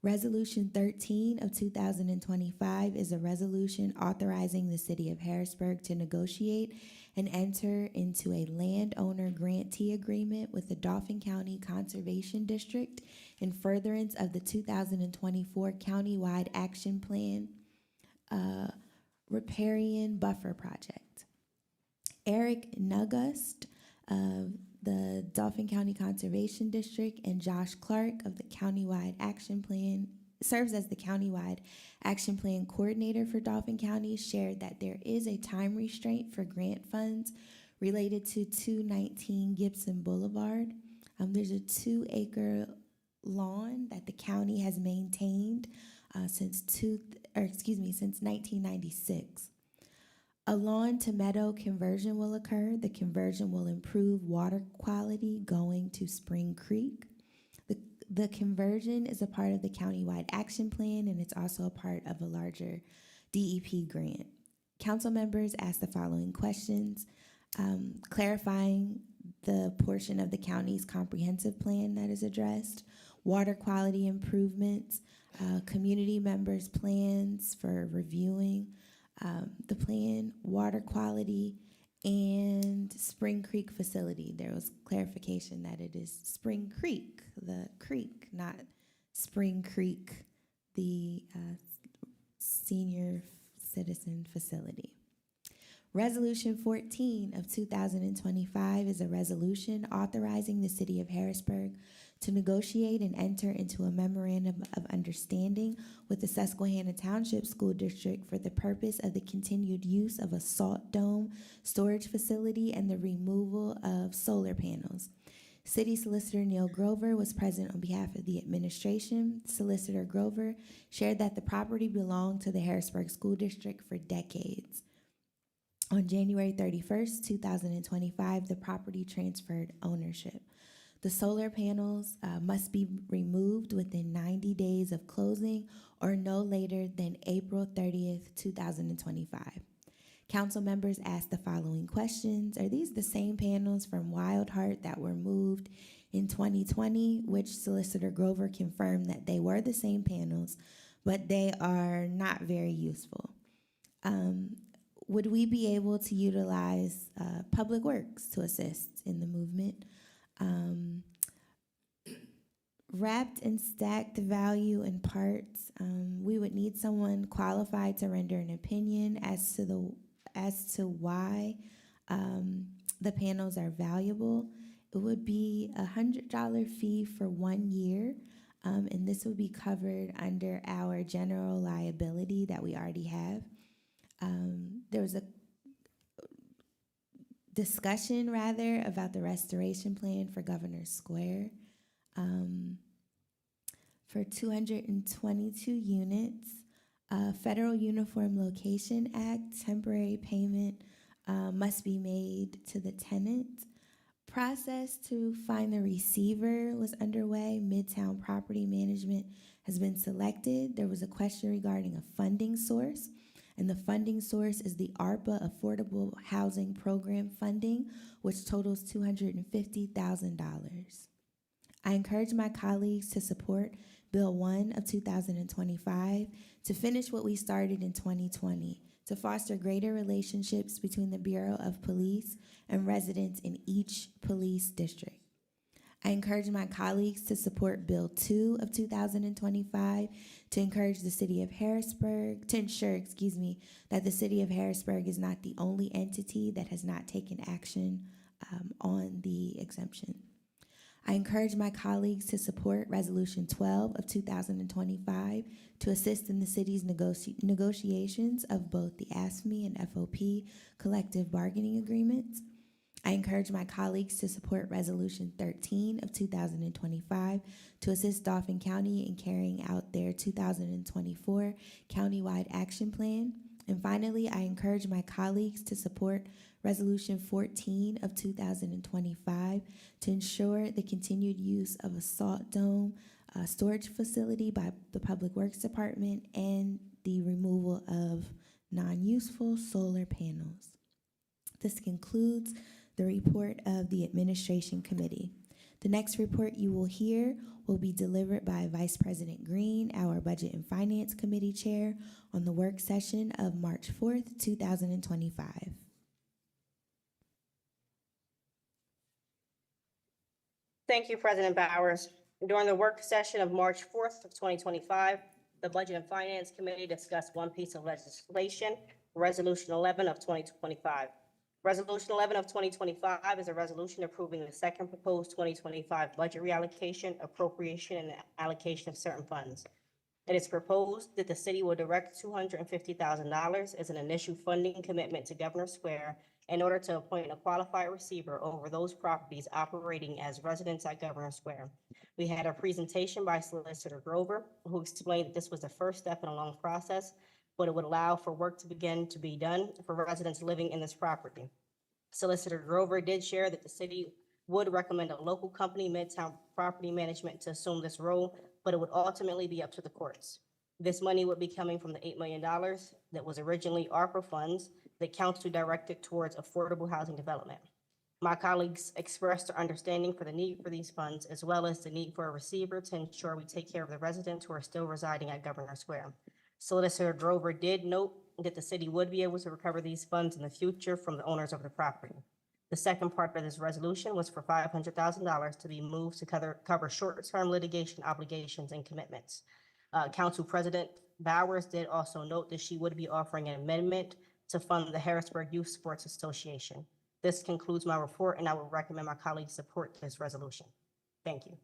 Resolution 13 of 2025 is a resolution authorizing the city of Harrisburg to negotiate and enter into a landowner grantee agreement with the Dauphin County Conservation District in furtherance of the 2024 countywide action plan riparian buffer project. Eric Nugust of the Dauphin County Conservation District and Josh Clark of the countywide action plan serves as the countywide action plan coordinator for Dauphin County, shared that there is a time restraint for grant funds related to 219 Gibson Boulevard. There's a 2-acre lawn that the county has maintained since 1996. A lawn to meadow conversion will occur. The conversion will improve water quality going to Spring Creek. The conversion is a part of the countywide action plan, and it's also a part of a larger DEP grant. Council members asked the following questions, clarifying the portion of the county's comprehensive plan that is addressed, water quality improvements, community members' plans for reviewing the plan, water quality, and Spring Creek facility. There was clarification that it is Spring Creek, the creek, not Spring Creek, the senior citizen facility. Resolution 14 of 2025 is a resolution authorizing the city of Harrisburg to negotiate and enter into a memorandum of understanding with the Susquehanna Township School District for the purpose of the continued use of a salt dome storage facility and the removal of solar panels. City Solicitor Neil Grover was present on behalf of the administration. Solicitor Grover shared that the property belonged to the Harrisburg School District for decades. On January 31st, 2025, the property transferred ownership. The solar panels must be removed within 90 days of closing or no later than April 30th, 2025. Council members asked the following questions. Are these the same panels from Wild Heart that were moved in 2020, which Solicitor Grover confirmed that they were the same panels, but they are not very useful? Would we be able to utilize Public Works to assist in the movement? Wrapped and stacked value in parts, we would need someone qualified to render an opinion as to why the panels are valuable. It would be a $100 fee for 1 year, and this would be covered under our general liability that we already have. There was a discussion, rather, about the restoration plan for Governor's Square. For 222 units, Federal Uniform Location Act temporary payment must be made to the tenant. Process to find the receiver was underway. Midtown Property Management has been selected. There was a question regarding a funding source, and the funding source is the ARPA Affordable Housing Program funding, which totals $250,000. I encourage my colleagues to support Bill 1 of 2025 to finish what we started in 2020, to foster greater relationships between the Bureau of Police and residents in each police district. I encourage my colleagues to support Bill 2 of 2025 to encourage the city of Harrisburg, to ensure, that the city of Harrisburg is not the only entity that has not taken action on the exemption. I encourage my colleagues to support Resolution 12 of 2025 to assist in the city's negotiations of both the AFSCME and FOP collective bargaining agreements. I encourage my colleagues to support Resolution 13 of 2025 to assist Dauphin County in carrying out their 2024 countywide action plan. And finally, I encourage my colleagues to support Resolution 14 of 2025 to ensure the continued use of a salt dome storage facility by the Public Works Department and the removal of non-useful solar panels. This concludes the report of the Administration Committee. The next report you will hear will be delivered by Vice President Green, our Budget and Finance Committee Chair, on the work session of March 4th, 2025. Thank you, President Bowers. During the work session of March 4th of 2025, the Budget and Finance Committee discussed one piece of legislation, Resolution 11 of 2025. Resolution 11 of 2025 is a resolution approving the second proposed 2025 budget reallocation, appropriation, and allocation of certain funds. It is proposed that the city will direct $250,000 as an initial funding commitment to Governor Square in order to appoint a qualified receiver over those properties operating as residents at Governor Square. We had a presentation by Solicitor Grover, who explained that this was the first step in a long process, but it would allow for work to begin to be done for residents living in this property. Solicitor Grover did share that the city would recommend a local company, Midtown Property Management, to assume this role, but it would ultimately be up to the courts. This money would be coming from the $8 million that was originally ARPA funds that council directed towards affordable housing development. My colleagues expressed their understanding for the need for these funds, as well as the need for a receiver to ensure we take care of the residents who are still residing at Governor Square. Solicitor Grover did note that the city would be able to recover these funds in the future from the owners of the property. The second part of this resolution was for $500,000 to be moved to cover short-term litigation obligations and commitments. Council President Bowers did also note that she would be offering an amendment to fund the Harrisburg Youth Sports Association. This concludes my report, and I would recommend my colleagues support this resolution. Thank you.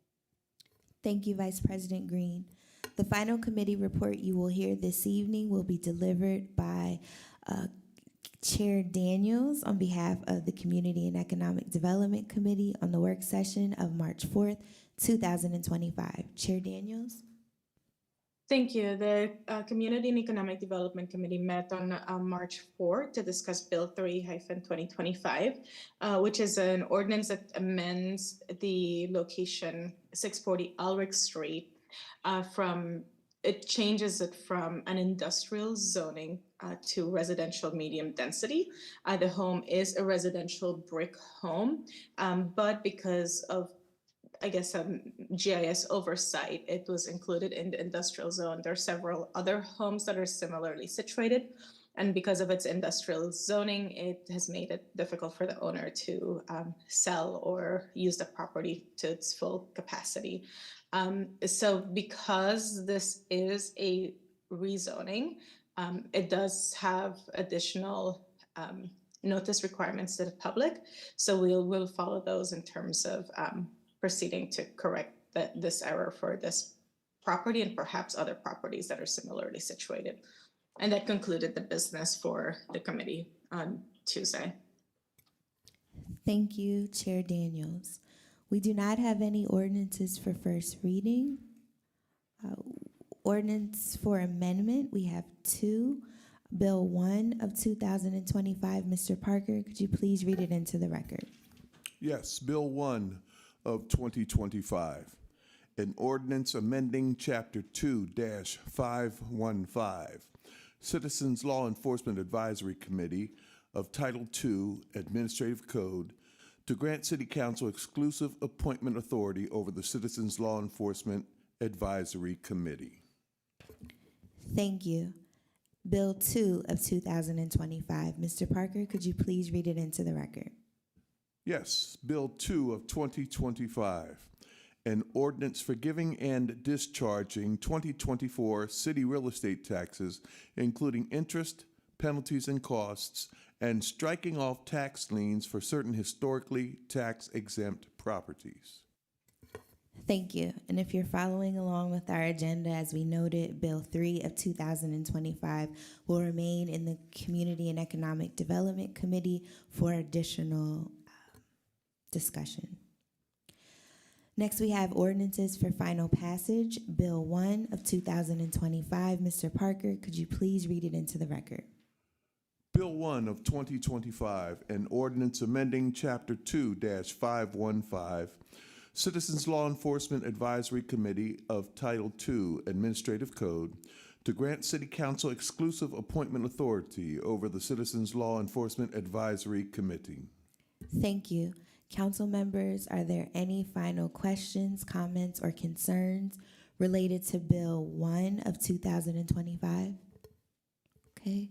Thank you, Vice President Green. The final committee report you will hear this evening will be delivered by Chair Daniels on behalf of the Community and Economic Development Committee on the work session of March 4th, 2025. Chair Daniels. Thank you. The Community and Economic Development Committee met on March 4 to discuss Bill 3-2025, which is an ordinance that amends the location 640 Ulrich Street it changes it from an industrial zoning to residential medium density. The home is a residential brick home, but because of GIS oversight, it was included in the industrial zone. There are several other homes that are similarly situated. And because of its industrial zoning, it has made it difficult for the owner to sell or use the property to its full capacity. So because this is a rezoning, it does have additional notice requirements to the public. So we'll follow those in terms of proceeding to correct this error for this property and perhaps other properties that are similarly situated. And that concluded the business for the committee on Tuesday. Thank you, Chair Daniels. We do not have any ordinances for first reading. Ordinance for amendment, we have two. Bill 1 of 2025, Mr. Parker, could you please read it into the record? Yes, Bill 1 of 2025, an ordinance amending Chapter 2-515, Citizens Law Enforcement Advisory Committee of Title II Administrative Code to grant City Council exclusive appointment authority over the Citizens Law Enforcement Advisory Committee. Thank you. Bill 2 of 2025, Mr. Parker, could you please read it into the record? Yes, Bill 2 of 2025, an ordinance forgiving and discharging 2024 city real estate taxes, including interest, penalties, and costs, and striking off tax liens for certain historically tax-exempt properties. Thank you. And if you're following along with our agenda, as we noted, Bill 3 of 2025 will remain in the Community and Economic Development Committee for additional discussion. Next, we have ordinances for final passage. Bill 1 of 2025. Mr. Parker, could you please read it into the record? Bill 1 of 2025, an ordinance amending Chapter 2-515, Citizens Law Enforcement Advisory Committee of Title II Administrative Code to grant City Council exclusive appointment authority over the Citizens Law Enforcement Advisory Committee. Thank you. Council members, are there any final questions, comments, or concerns related to Bill 1 of 2025? Okay.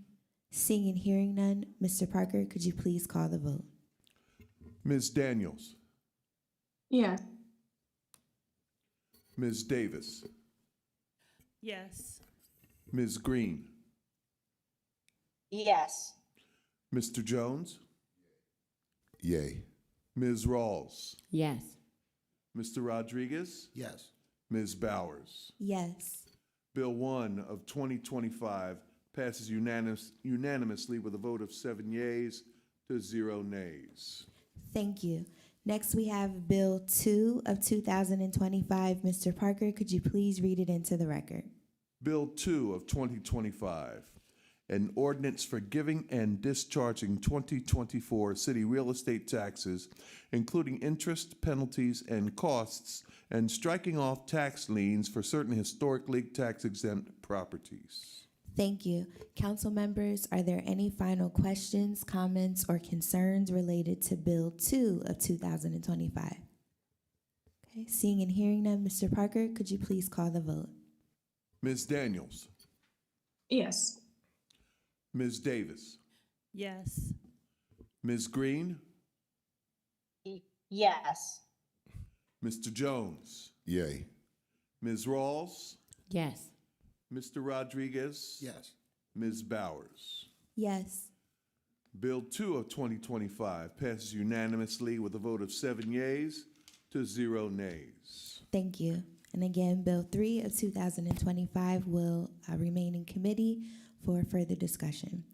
Seeing and hearing none, Mr. Parker, could you please call the vote? Ms. Daniels. Yeah. Ms. Davis. Yes. Ms. Green. Yes. Mr. Jones. Yay. Ms. Rawls. Yes. Mr. Rodriguez. Yes. Ms. Bowers. Yes. Bill 1 of 2025 passes unanimously with a vote of 7 yeas to 0 nays. Thank you. Next, we have Bill 2 of 2025. Mr. Parker, could you please read it into the record? Bill 2 of 2025, an ordinance forgiving and discharging 2024 city real estate taxes, including interest, penalties, and costs, and striking off tax liens for certain historically tax-exempt properties. Thank you. Council members, are there any final questions, comments, or concerns related to Bill 2 of 2025? Okay, seeing and hearing none, Mr. Parker, could you please call the vote? Ms. Daniels. Yes. Ms. Davis. Yes. Ms. Green. Yes. Mr. Jones. Yay. Ms. Rawls. Yes. Mr. Rodriguez. Yes. Ms. Bowers. Yes. Bill 2 of 2025 passes unanimously with a vote of 7 yeas to 0 nays. Thank you. And again, Bill 3 of 2025 will remain in committee for further discussion.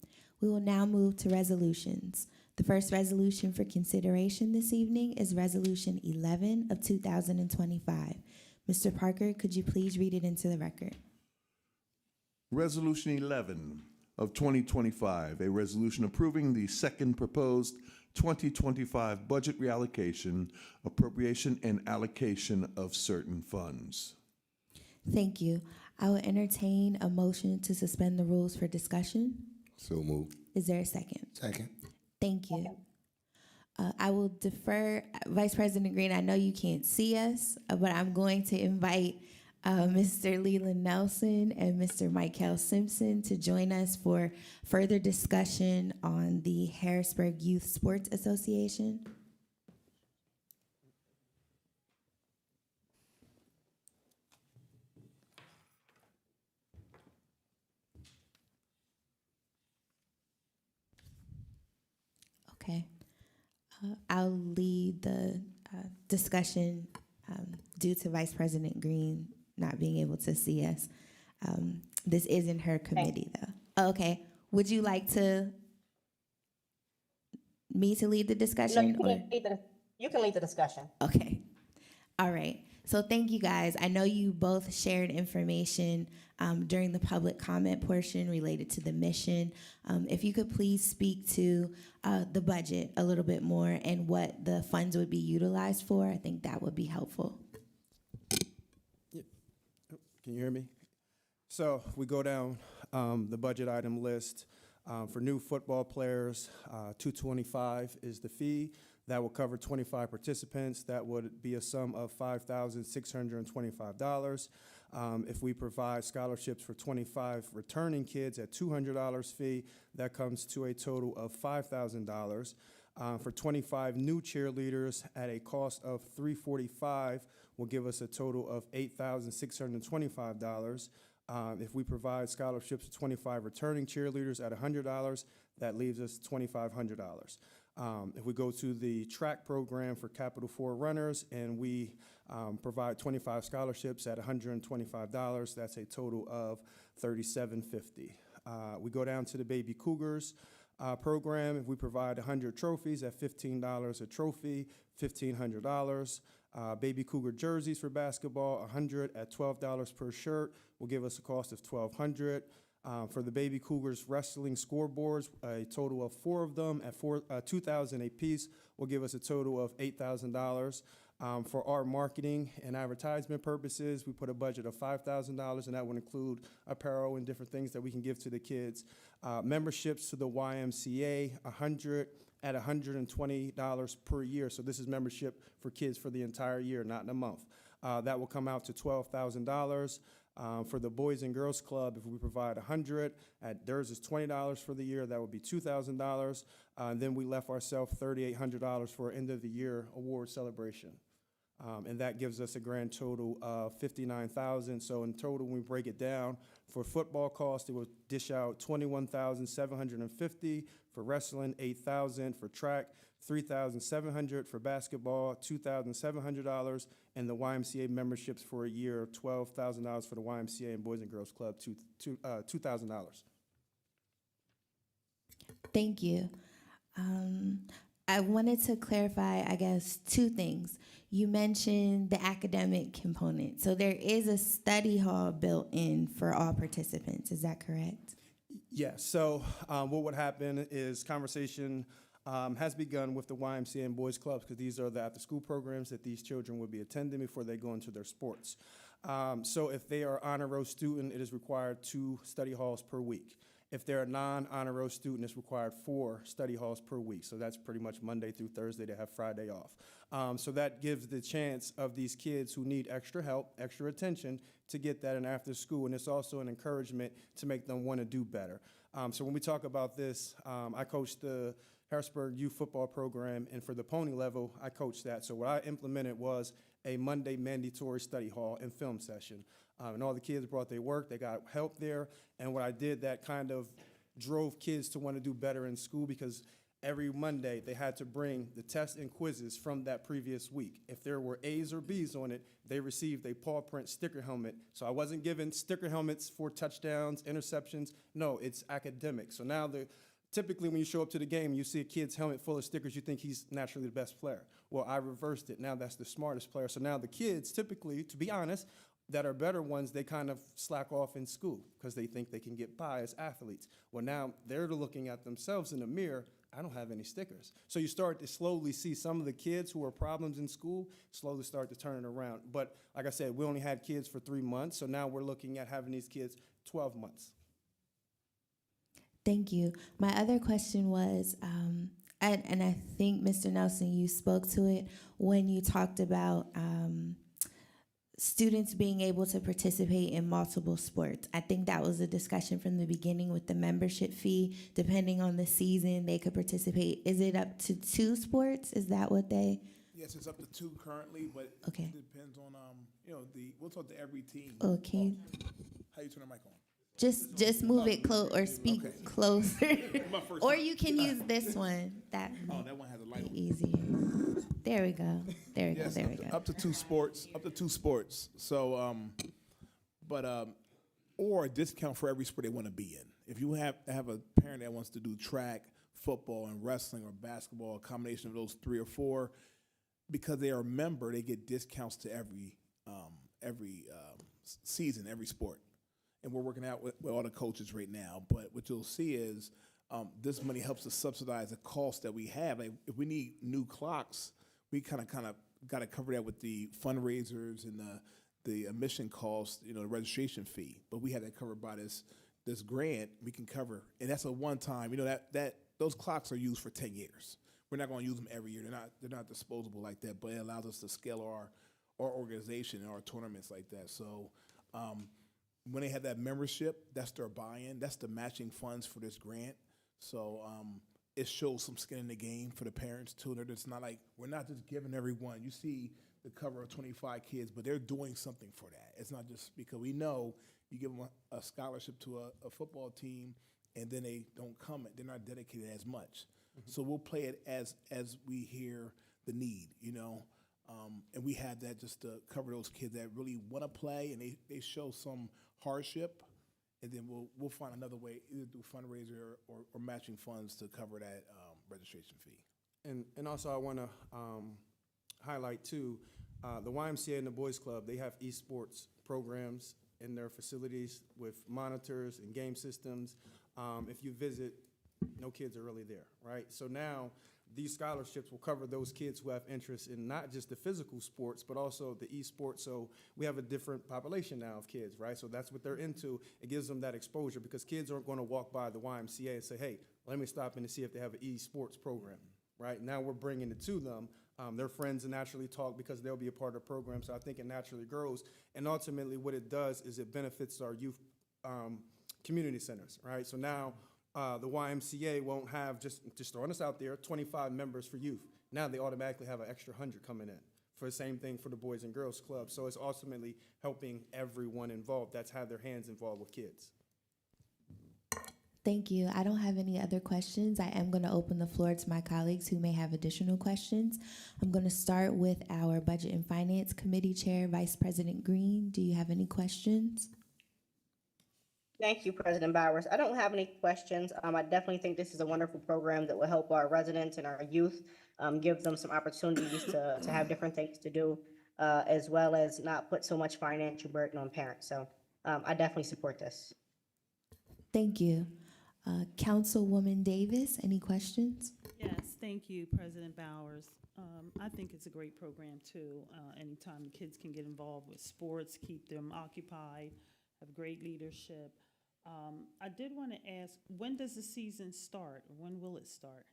We will now move to resolutions. The first resolution for consideration this evening is Resolution 11 of 2025. Mr. Parker, could you please read it into the record? Resolution 11 of 2025, a resolution approving the second proposed 2025 budget reallocation, appropriation, and allocation of certain funds. Thank you. I will entertain a motion to suspend the rules for discussion. So move. Is there a second? Second. Thank you. I will defer, Vice President Green, I know you can't see us, but I'm going to invite Mr. Leland Nelson and Mr. Michael Simpson to join us for further discussion on the Harrisburg Youth Sports Association. Okay. I'll lead the discussion due to Vice President Green not being able to see us. This isn't her committee, though. Okay. Would you like me to lead the discussion? You can lead the discussion. Okay. All right. So thank you, guys. I know you both shared information during the public comment portion related to the mission. If you could please speak to the budget a little bit more and what the funds would be utilized for, I think that would be helpful. Can you hear me? So we go down the budget item list. For new football players, $225 is the fee. That will cover 25 participants. That would be a sum of $5,625. If we provide scholarships for 25 returning kids at $200 fee, that comes to a total of $5,000. For 25 new cheerleaders at a cost of $345 will give us a total of $8,625. If we provide scholarships to 25 returning cheerleaders at $100, that leaves us $2,500. If we go to the track program for Capital IV runners and we provide 25 scholarships at $125, that's a total of $3,750. We go down to the Baby Cougars program. If we provide 100 trophies at $15 a trophy, $1,500. Baby Cougar jerseys for basketball, 100 at $12 per shirt will give us a cost of $1,200. For the Baby Cougars wrestling scoreboards, a total of 4 of them at $2,000 a piece will give us a total of $8,000. For our marketing and advertisement purposes, we put a budget of $5,000, and that would include apparel and different things that we can give to the kids. Memberships to the YMCA, 100 at $120 per year. So this is membership for kids for the entire year, not in a month. That will come out to $12,000. For the Boys and Girls Club, if we provide 100, theirs is $20 for the year, that would be $2,000. And then we left ourselves $3,800 for end of the year award celebration. And that gives us a grand total of $59,000. So in total, when we break it down, for football cost, it would dish out $21,750, for wrestling, $8,000, for track, $3,700, for basketball, $2,700, and the YMCA memberships for a year, $12,000 for the YMCA and Boys and Girls Club, $2,000. Thank you. I wanted to clarify, I guess, 2 things. You mentioned the academic component. So there is a study hall built in for all participants. Is that correct? Yes. So what would happen is conversation has begun with the YMCA and Boys Clubs, because these are the after-school programs that these children would be attending before they go into their sports. So if they are honor roll student, it is required 2 study halls per week. If they're a non-honor roll student, it's required 4 study halls per week. So that's pretty much Monday through Thursday. They have Friday off. So that gives the chance of these kids who need extra help, extra attention, to get that in after school. And it's also an encouragement to make them want to do better. So when we talk about this, I coach the Harrisburg youth football program, and for the pony level, I coached that. So what I implemented was a Monday mandatory study hall and film session. And all the kids brought their work, they got help there. And what I did, that kind of drove kids to want to do better in school, because every Monday they had to bring the tests and quizzes from that previous week. If there were A's or B's on it, they received a paw print sticker helmet. So I wasn't giving sticker helmets for touchdowns, interceptions. No, it's academic. So now typically when you show up to the game and you see a kid's helmet full of stickers, you think he's naturally the best player. Well, I reversed it. Now that's the smartest player. So now the kids typically, to be honest, that are better ones, they kind of slack off in school because they think they can get by as athletes. Well, now they're looking at themselves in the mirror. I don't have any stickers. So you start to slowly see some of the kids who are problems in school slowly start to turn it around. But like I said, we only had kids for 3 months, so now we're looking at having these kids 12 months. Thank you. My other question was, and I think, Mr. Nelson, you spoke to it when you talked about students being able to participate in multiple sports. I think that was a discussion from the beginning with the membership fee. Depending on the season, they could participate. Is it up to 2 sports? Is that what they? Yes, it's up to 2 currently, but Okay. it depends on, we'll talk to every team. Okay. How you turn the mic on? Just move it close or speak Okay. closer. My first Or time. you can use this one. That Oh, might that one has a light on. be easier. There we go. There we go. Yes, There we go. up to 2 sports. Up to 2 sports. So, or a discount for every sport they want to be in. If you have a parent that wants to do track, football, and wrestling, or basketball, a combination of those 3 or 4, because they are a member, they get discounts to every season, every sport. And we're working out with all the coaches right now. But what you'll see is this money helps to subsidize the cost that we have. Like if we need new clocks, we kind of got to cover that with the fundraisers and the admission cost, the registration fee. But we have that covered by this grant. We can cover, and that's a one-time. That those clocks are used for 10 years. We're not going to use them every year. They're not disposable like that. But it allows us to scale our organization and our tournaments like that. So. When they have that membership, that's their buy-in. That's the matching funds for this grant. So it shows some skin in the game for the parents too. They're just not like, we're not just giving everyone. You see the cover of 25 kids, but they're doing something for that. It's not just because we know you give them a scholarship to a football team and then they don't come, they're not dedicated as much. Mm-hmm. So we'll play it as we hear the need, and we have that just to cover those kids that really want to play and they show some hardship, and then we'll find another way, either through fundraiser or matching funds to cover that registration fee. And also I want to highlight too, the YMCA and the Boys Club, they have esports programs in their facilities with monitors and game systems. If you visit, no kids are really there, right? So now these scholarships will cover those kids who have interest in not just the physical sports, but also the esports. So we have a different population now of kids, right? So that's what they're into. It gives them that exposure because kids aren't going to walk by the YMCA and say, hey, let me stop in to see if they have an esports program, right? Now we're bringing it to them. Their friends naturally talk because they'll be a part of the program. So I think it naturally grows. And ultimately what it does is it benefits our youth community centers, right? So now the YMCA won't have, just throwing us out there, 25 members for youth. Now they automatically have an extra 100 coming in. For the same thing for the Boys and Girls Club. So it's ultimately helping everyone involved that's had their hands involved with kids. Thank you. I don't have any other questions. I am going to open the floor to my colleagues who may have additional questions. I'm going to start with our Budget and Finance Committee Chair, Vice President Green. Do you have any questions? Thank you, President Bowers. I don't have any questions. I definitely think this is a wonderful program that will help our residents and our youth, give them some opportunities to have different things to do, as well as not put so much financial burden on parents. So I definitely support this. Thank you. Councilwoman Davis, any questions? Yes, thank you, President Bowers. I think it's a great program too. Anytime the kids can get involved with sports, keep them occupied, have great leadership. I did want to ask, when does the season start? When will it start?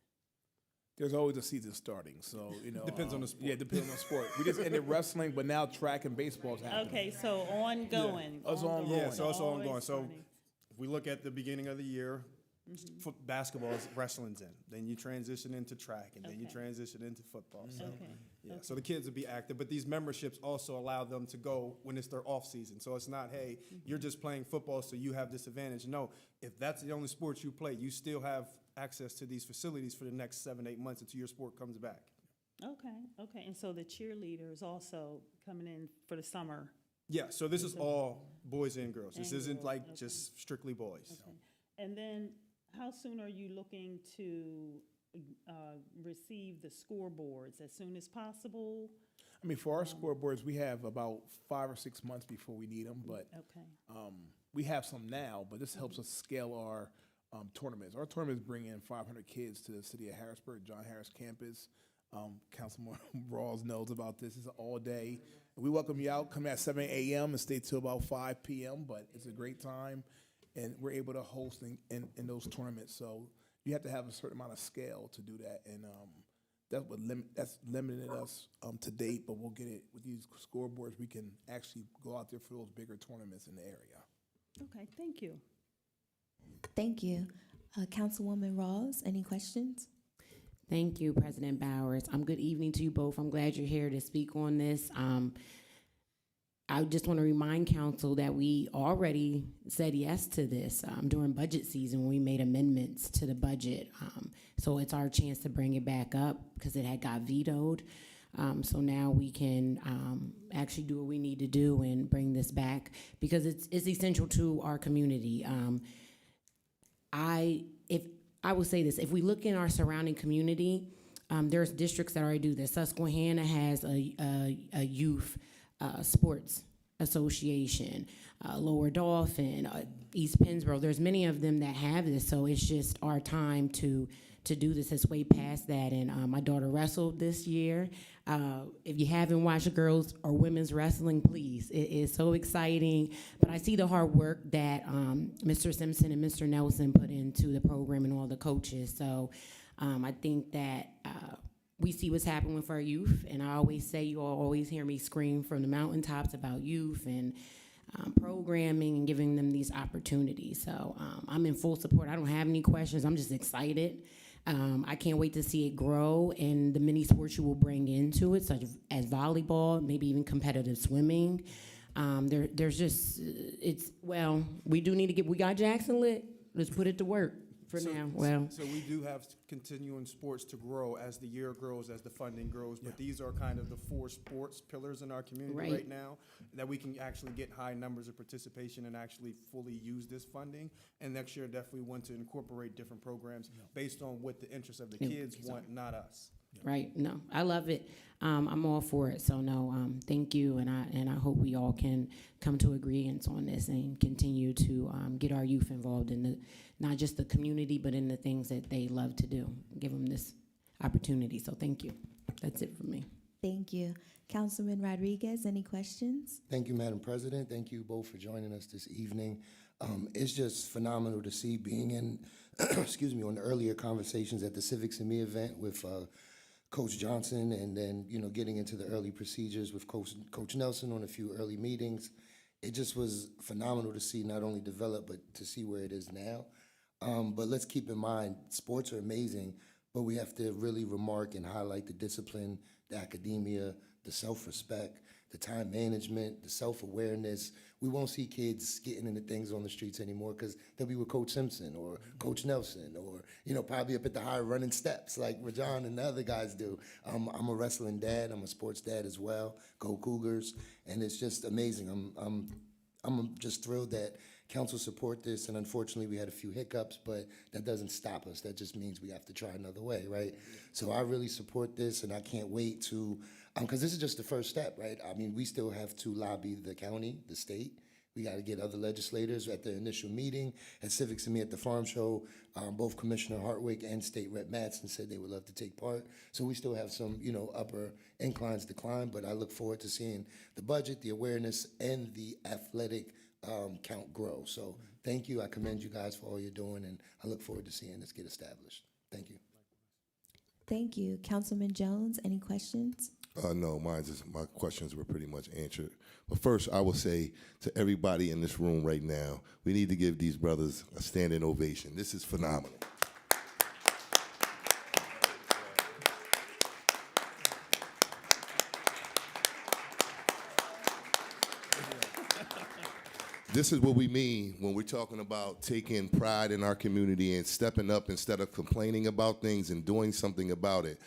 There's always a season starting, so Depends on the sport. Yeah, depends on the sport. We just ended wrestling, but now track and baseball is happening. Okay, so ongoing. Yeah, it's ongoing. Yeah, so it's Always ongoing. So starting. if we look at the beginning of the year, basketball is wrestling's in. Then you transition into track, and then you Okay. transition into football. So, Okay. yeah, so the kids will be active, but these memberships also allow them to go when it's their off season. So it's not, hey, you're just playing football, so you have this advantage. No, if that's the only sport you play, you still have access to these facilities for the next 7-8 months until your sport comes back. Okay, and so the cheerleaders also coming in for the summer. Yeah, so this is all boys and girls. This And isn't girls, like okay. just strictly boys. Okay. And then how soon are you looking to receive the scoreboards? As soon as possible? I mean, for our scoreboards, we have about 5 or 6 months before we need them, but Okay. we have some now, but this helps us scale our tournaments. Our tournaments bring in 500 kids to the city of Harrisburg, John Harris campus. Councilman Rawls knows about this. It's all day. We welcome you out. Come at 7 a.m. and stay till about 5 p.m., but it's a great time, and we're able to host in those tournaments. So you have to have a certain amount of scale to do that, and that's limited us to date, but we'll get it with these scoreboards. We can actually go out there for those bigger tournaments in the area. Okay, thank you. Thank you. Councilwoman Rawls, any questions? Thank you, President Bowers. Good evening to you both. I'm glad you're here to speak on this. I just want to remind council that we already said yes to this during budget season when we made amendments to the budget. So it's our chance to bring it back up because it had got vetoed. So now we can actually do what we need to do and bring this back because it's essential to our community. I will say this, if we look in our surrounding community, there's districts that already do this. Susquehanna has a youth sports association, Lower Dolphin, East Pennsboro. There's many of them that have this, so it's just our time to do this. It's way past that, and my daughter wrestled this year. If you haven't watched girls or women's wrestling, please. It is so exciting. But I see the hard work that Mr. Simpson and Mr. Nelson put into the program and all the coaches. So I think that we see what's happening with our youth. And I always say, you all always hear me scream from the mountaintops about youth and programming and giving them these opportunities. So I'm in full support. I don't have any questions. I'm just excited. I can't wait to see it grow and the many sports you will bring into it, such as volleyball, maybe even competitive swimming. There's just, we do need to we got Jackson lit. Let's put it to work for now. So we do have continuing sports to grow as the year grows, as the funding grows, but these are kind of the 4 sports pillars in our community right now that we can actually get high numbers of participation and actually fully use this funding. And next year, definitely want to incorporate different programs based on what the interests of the kids want, not us. Right. No, I love it. I'm all for it. So no, thank you, and I hope we all can come to agreements on this and continue to get our youth involved in not just the community, but in the things that they love to do. Give them this opportunity. So thank you. That's it for me. Thank you. Councilman Rodriguez, any questions? Thank you, Madam President. Thank you both for joining us this evening. It's just phenomenal to see being in, excuse me, on the earlier conversations at the Civics and Me event with Coach Johnson, and then, getting into the early procedures with Coach Nelson on a few early meetings. It just was phenomenal to see not only develop, but to see where it is now. But let's keep in mind, sports are amazing, but we have to really remark and highlight the discipline, the academia, the self-respect, the time management, the self-awareness. We won't see kids getting into things on the streets anymore because they'll be with Coach Simpson or Coach Nelson or, probably up at the high running steps like Rajon and the other guys do. I'm a wrestling dad. I'm a sports dad as well. Go Cougars. And it's just amazing. I'm just thrilled that council support this, and unfortunately we had a few hiccups, but that doesn't stop us. That just means we have to try another way, right? So I really support this, and I can't wait to, because this is just the first step, right? I mean, we still have to lobby the county, the state. We got to get other legislators at the initial meeting. At Civics and Me at the Farm Show, both Commissioner Hartwick and State Rep Mattson said they would love to take part. So we still have some, upper inclines to climb, but I look forward to seeing the budget, the awareness, and the athletic count grow. So thank you. I commend you guys for all you're doing, and I look forward to seeing this get established. Thank you. Thank you. Councilman Jones, any questions? No, my questions were pretty much answered. But first, I will say to everybody in this room right now, we need to give these brothers a standing ovation. This is phenomenal. This is what we mean when we're talking about taking pride in our community and stepping up instead of complaining about things and doing something about it.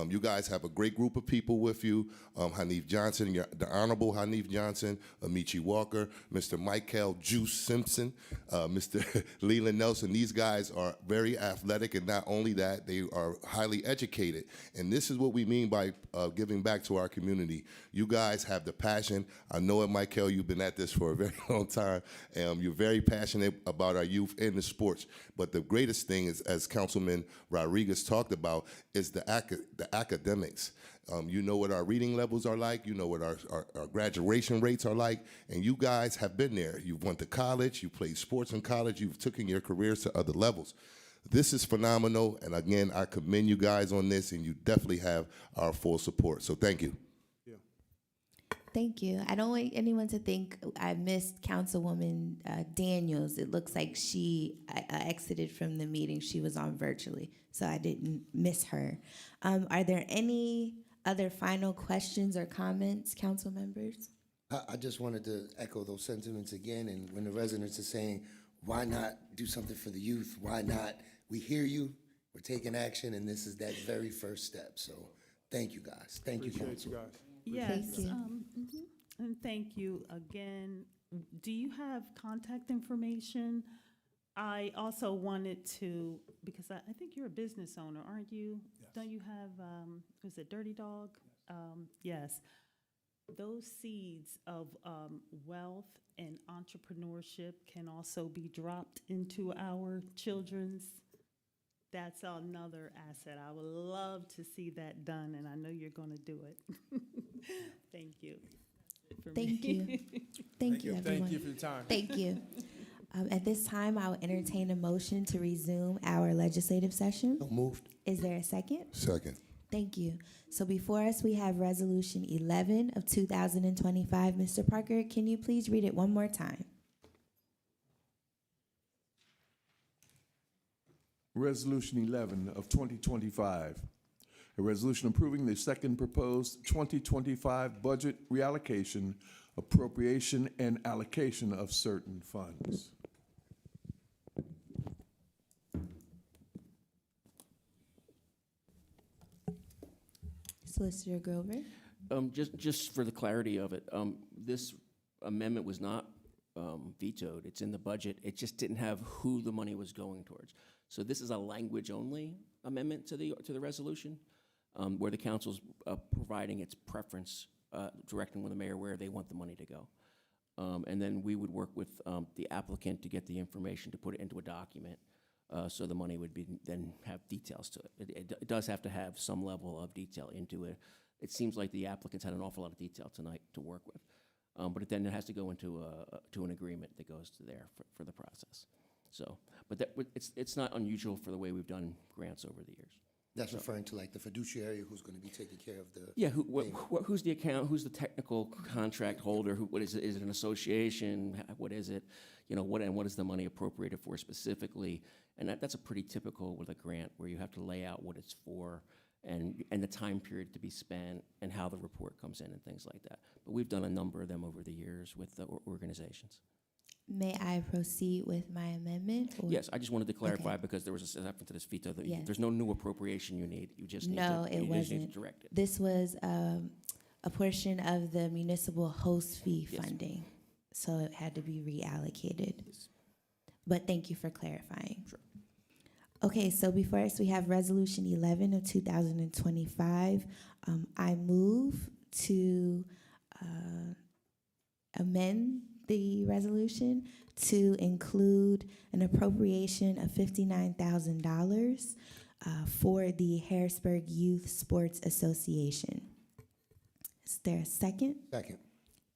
You guys have a great group of people with you. Hanif Johnson, the Honorable Hanif Johnson, Amici Walker, Mr. Michael Juice Simpson, Mr. Leland Nelson. These guys are very athletic, and not only that, they are highly educated. And this is what we mean by giving back to our community. You guys have the passion. I know it, Michael, you've been at this for a very long time. You're very passionate about our youth and the sports. But the greatest thing is, as Councilman Rodriguez talked about, is the academics. You know what our reading levels are like. You know what our graduation rates are like. And you guys have been there. You've went to college. You played sports in college. You've taken your careers to other levels. This is phenomenal. And again, I commend you guys on this, and you definitely have our full support. So thank you. Thank you. I don't want anyone to think I missed Councilwoman Daniels. It looks like she exited from the meeting. She was on virtually, so I didn't miss her. Are there any other final questions or comments, council members? I just wanted to echo those sentiments again, and when the residents are saying, why not do something for the youth? Why not? We hear you, we're taking action, and this is that very first step. So thank you, guys. Thank you, Appreciate council. you guys. Yes, Thank you. And thank you again. Do you have contact information? I also wanted to, because I think you're a business owner, aren't you? Yes. Don't you have, is it Dirty Dog? Yes. Those seeds of wealth and entrepreneurship can also be dropped into our children's. That's another asset. I would love to see that done, and I know you're going to do it. Thank you. Thank you. Thank you, everyone. Thank you for your time. Thank you. At this time, I will entertain a motion to resume our legislative session. So moved. Is there a second? Second. Thank you. So before us, we have Resolution 11 of 2025. Mr. Parker, can you please read it one more time? Resolution 11 of 2025, a resolution approving the second proposed 2025 budget reallocation, appropriation, and allocation of certain funds. Solicitor Grover. Just for the clarity of it, this amendment was not vetoed. It's in the budget. It just didn't have who the money was going towards. So this is a language-only amendment to the resolution, where the council's providing its preference, directing the mayor where they want the money to go. And then we would work with the applicant to get the information to put it into a document, so the money would then have details to it. It does have to have some level of detail into it. It seems like the applicants had an awful lot of detail tonight to work with, but then it has to go into an agreement that goes to there for the process. So, but it's not unusual for the way we've done grants over the years. That's referring to like the fiduciary who's going to be taking care of the. Yeah, who's the account? Who's the technical contract holder? What is it? Is it an association? What is it? You know, what is the money appropriated for specifically? And that's a pretty typical with a grant, where you have to lay out what it's for and the time period to be spent and how the report comes in and things like that. But we've done a number of them over the years with the organizations. May I proceed with my amendment? Or? Yes, I just wanted to clarify, Okay. because there was a reference to this veto that Yes. there's no new appropriation you need. You just need No, to, it you just need wasn't. to direct it. This was a portion of the municipal host fee Yes. funding, so it had to be reallocated. But thank you for clarifying. Sure. Okay, so before us, we have Resolution 11 of 2025. I move to amend the resolution to include an appropriation of $59,000 for the Harrisburg Youth Sports Association. Is there a second? Second.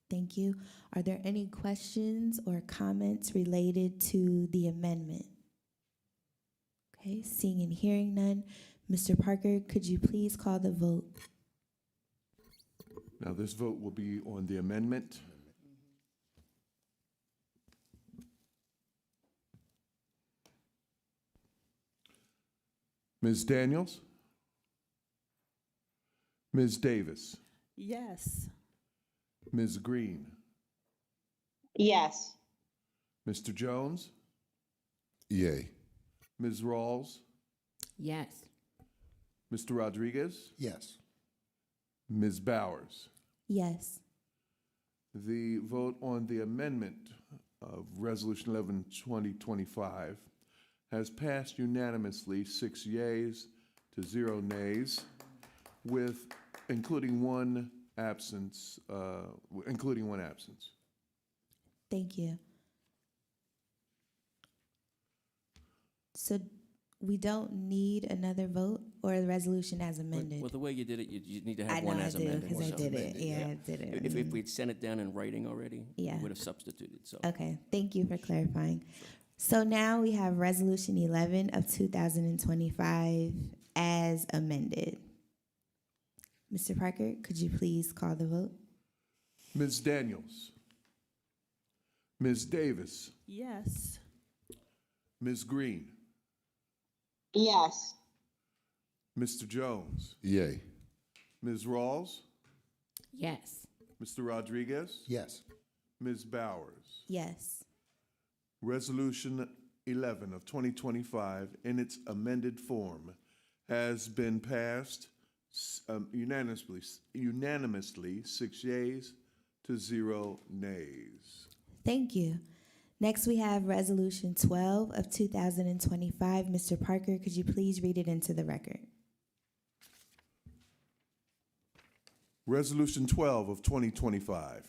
Thank you. Are there any questions or comments related to the amendment? Okay, seeing and hearing none. Mr. Parker, could you please call the vote? Now, this vote will be on the amendment. Ms. Daniels? Ms. Davis? Yes. Ms. Green? Yes. Mr. Jones, Yay. Ms. Rawls, Yes. Mr. Rodriguez, Yes. Ms. Bowers. Yes. The vote on the amendment of Resolution 11, 2025 has passed unanimously, 6 yeas to 0 nays, with including one absence. Thank you. So we don't need another vote or the resolution as amended? Well, the way you did it, you need to I have know one I as do, amended. because I so- did it. Yeah, I did it. If we'd sent it down in writing already, Yeah. we would have substituted, so. Okay, thank you for clarifying. So now we have Resolution 11 of 2025 as amended. Mr. Parker, could you please call the vote? Ms. Daniels, Ms. Davis, Yes. Ms. Green, Yes. Mr. Jones, Yay. Ms. Rawls, Yes. Mr. Rodriguez, Yes. Ms. Bowers. Yes. Resolution 11 of 2025 in its amended form has been passed unanimously, 6 yeas to 0 nays. Thank you. Next, we have Resolution 12 of 2025. Mr. Parker, could you please read it into the record? Resolution 12 of 2025,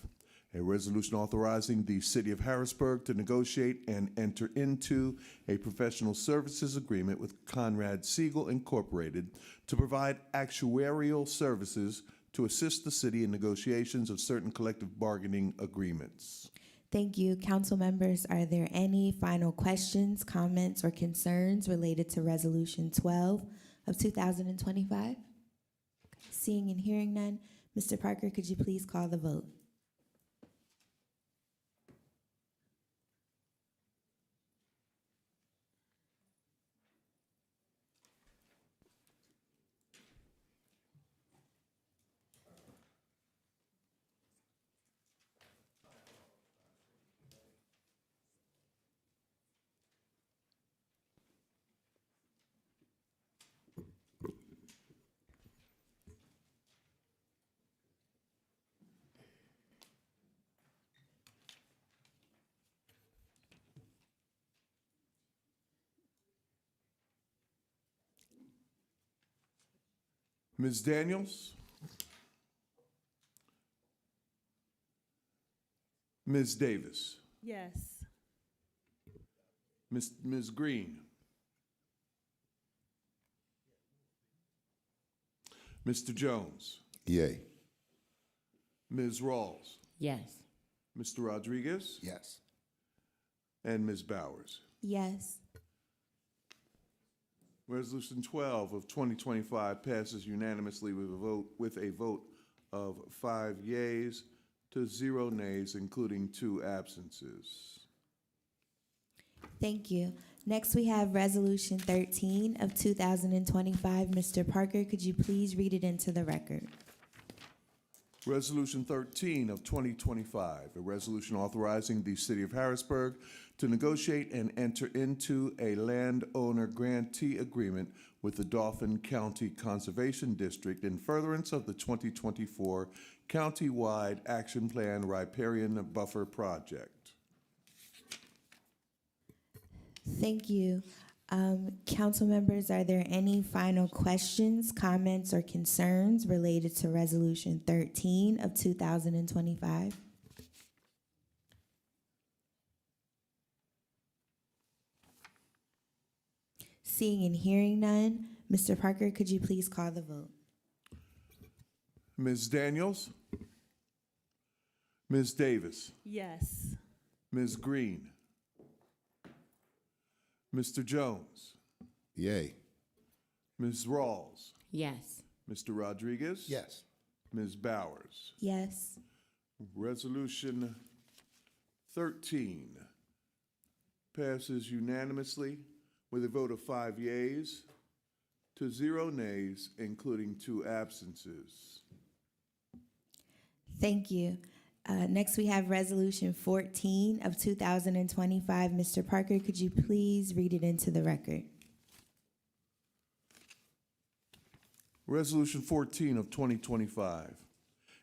a resolution authorizing the City of Harrisburg to negotiate and enter into a professional services agreement with Conrad Siegel Incorporated to provide actuarial services to assist the city in negotiations of certain collective bargaining agreements. Thank you. Council members, are there any final questions, comments, or concerns related to Resolution 12 of 2025? Seeing and hearing none, Mr. Parker, could you please call the vote? Ms. Daniels, Ms. Davis, Yes. Ms. Green, Mr. Jones, Yay. Ms. Rawls, Yes. Mr. Rodriguez, Yes. and Ms. Bowers. Yes. Resolution 12 of 2025 passes unanimously with a vote of 5 yeas to 0 nays, including 2 absences. Thank you. Next, we have Resolution 13 of 2025. Mr. Parker, could you please read it into the record? Resolution 13 of 2025, a resolution authorizing the City of Harrisburg to negotiate and enter into a landowner grantee agreement with the Dauphin County Conservation District in furtherance of the 2024 Countywide Action Plan Riparian Buffer Project. Thank you. Council members, are there any final questions, comments, or concerns related to Resolution 13 of 2025? Seeing and hearing none, Mr. Parker, could you please call the vote? Ms. Daniels, Ms. Davis, Yes. Ms. Green, Mr. Jones, Yay. Ms. Rawls, Yes. Mr. Rodriguez, Yes. Ms. Bowers. Yes. Resolution 13 passes unanimously with a vote of 5 yeas to 0 nays, including 2 absences. Thank you. Next, we have Resolution 14 of 2025. Mr. Parker, could you please read it into the record? Resolution 14 of 2025,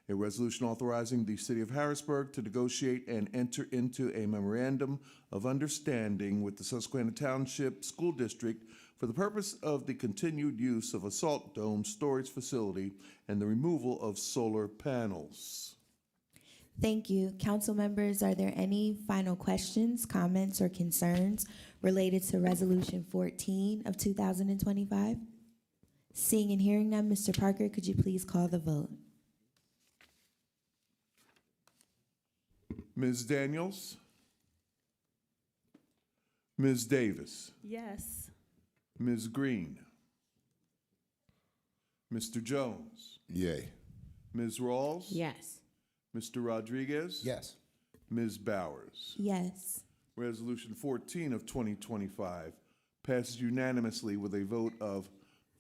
a resolution authorizing the City of Harrisburg to negotiate and enter into a memorandum of understanding with the Susquehanna Township School District for the purpose of the continued use of a salt dome storage facility and the removal of solar panels. Thank you. Council members, are there any final questions, comments, or concerns related to Resolution 14 of 2025? Seeing and hearing none, Mr. Parker, could you please call the vote? Ms. Daniels? Ms. Davis? Yes. Ms. Green? Mr. Jones? Yay. Ms. Rawls? Yes. Mr. Rodriguez? Yes. Ms. Bowers? Yes. Resolution 14 of 2025 passes unanimously with a vote of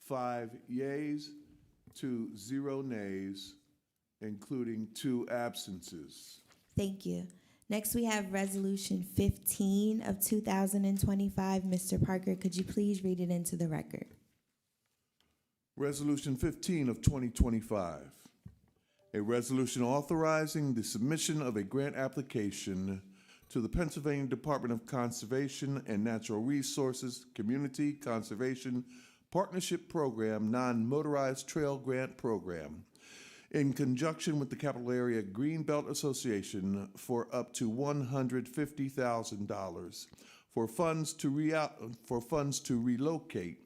5 yeas to 0 nays, including 2 absences. Thank you. Next, we have Resolution 15 of 2025. Mr. Parker, could you please read it into the record? Resolution 15 of 2025, a resolution authorizing the submission of a grant application to the Pennsylvania Department of Conservation and Natural Resources Community Conservation Partnership Program Non-Motorized Trail Grant Program in conjunction with the Capital Area Greenbelt Association for up to $150,000 for funds to relocate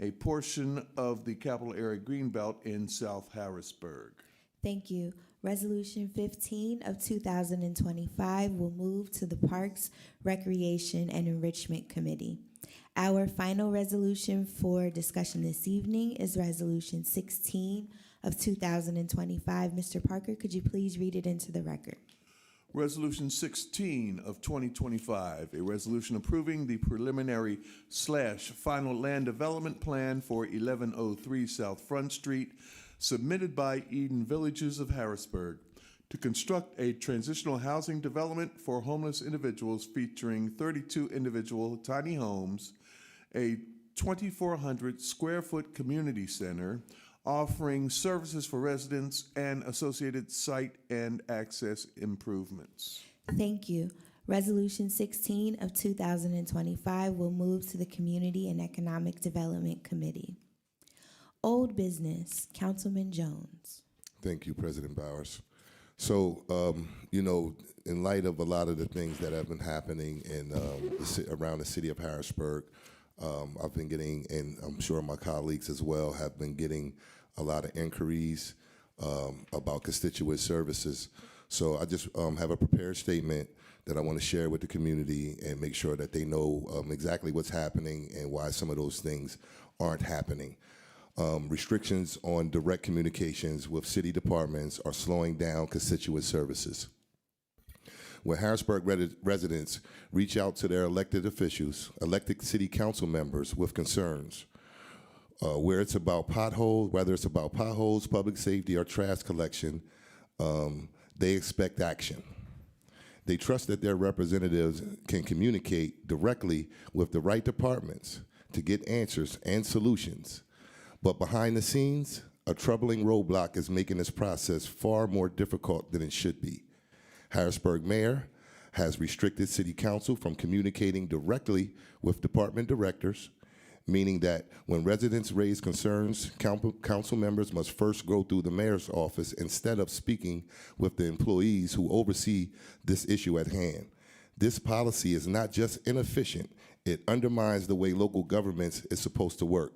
a portion of the Capital Area Greenbelt in South Harrisburg. Thank you. Resolution 15 of 2025 will move to the Parks, Recreation, and Enrichment Committee. Our final resolution for discussion this evening is Resolution 16 of 2025. Mr. Parker, could you please read it into the record? Resolution 16 of 2025, a resolution approving the preliminary/final land development plan for 1103 South Front Street submitted by Eden Villages of Harrisburg to construct a transitional housing development for homeless individuals featuring 32 individual tiny homes, a 2,400 square foot community center, offering services for residents and associated site and access improvements. Thank you. Resolution 16 of 2025 will move to the Community and Economic Development Committee. Old business, Councilman Jones. Thank you, President Bowers. So, in light of a lot of the things that have been happening in around the city of Harrisburg, I've been getting, and I'm sure my colleagues as well, have been getting a lot of inquiries about constituent services. So I just have a prepared statement that I want to share with the community and make sure that they know exactly what's happening and why some of those things aren't happening. Restrictions on direct communications with city departments are slowing down constituent services. When Harrisburg residents reach out to their elected officials, elected city council members with concerns, whether it's about potholes, public safety, or trash collection, they expect action. They trust that their representatives can communicate directly with the right departments to get answers and solutions. But behind the scenes, a troubling roadblock is making this process far more difficult than it should be. Harrisburg Mayor has restricted City Council from communicating directly with department directors, meaning that when residents raise concerns, council members must first go through the mayor's office instead of speaking with the employees who oversee this issue at hand. This policy is not just inefficient, it undermines the way local governments is supposed to work.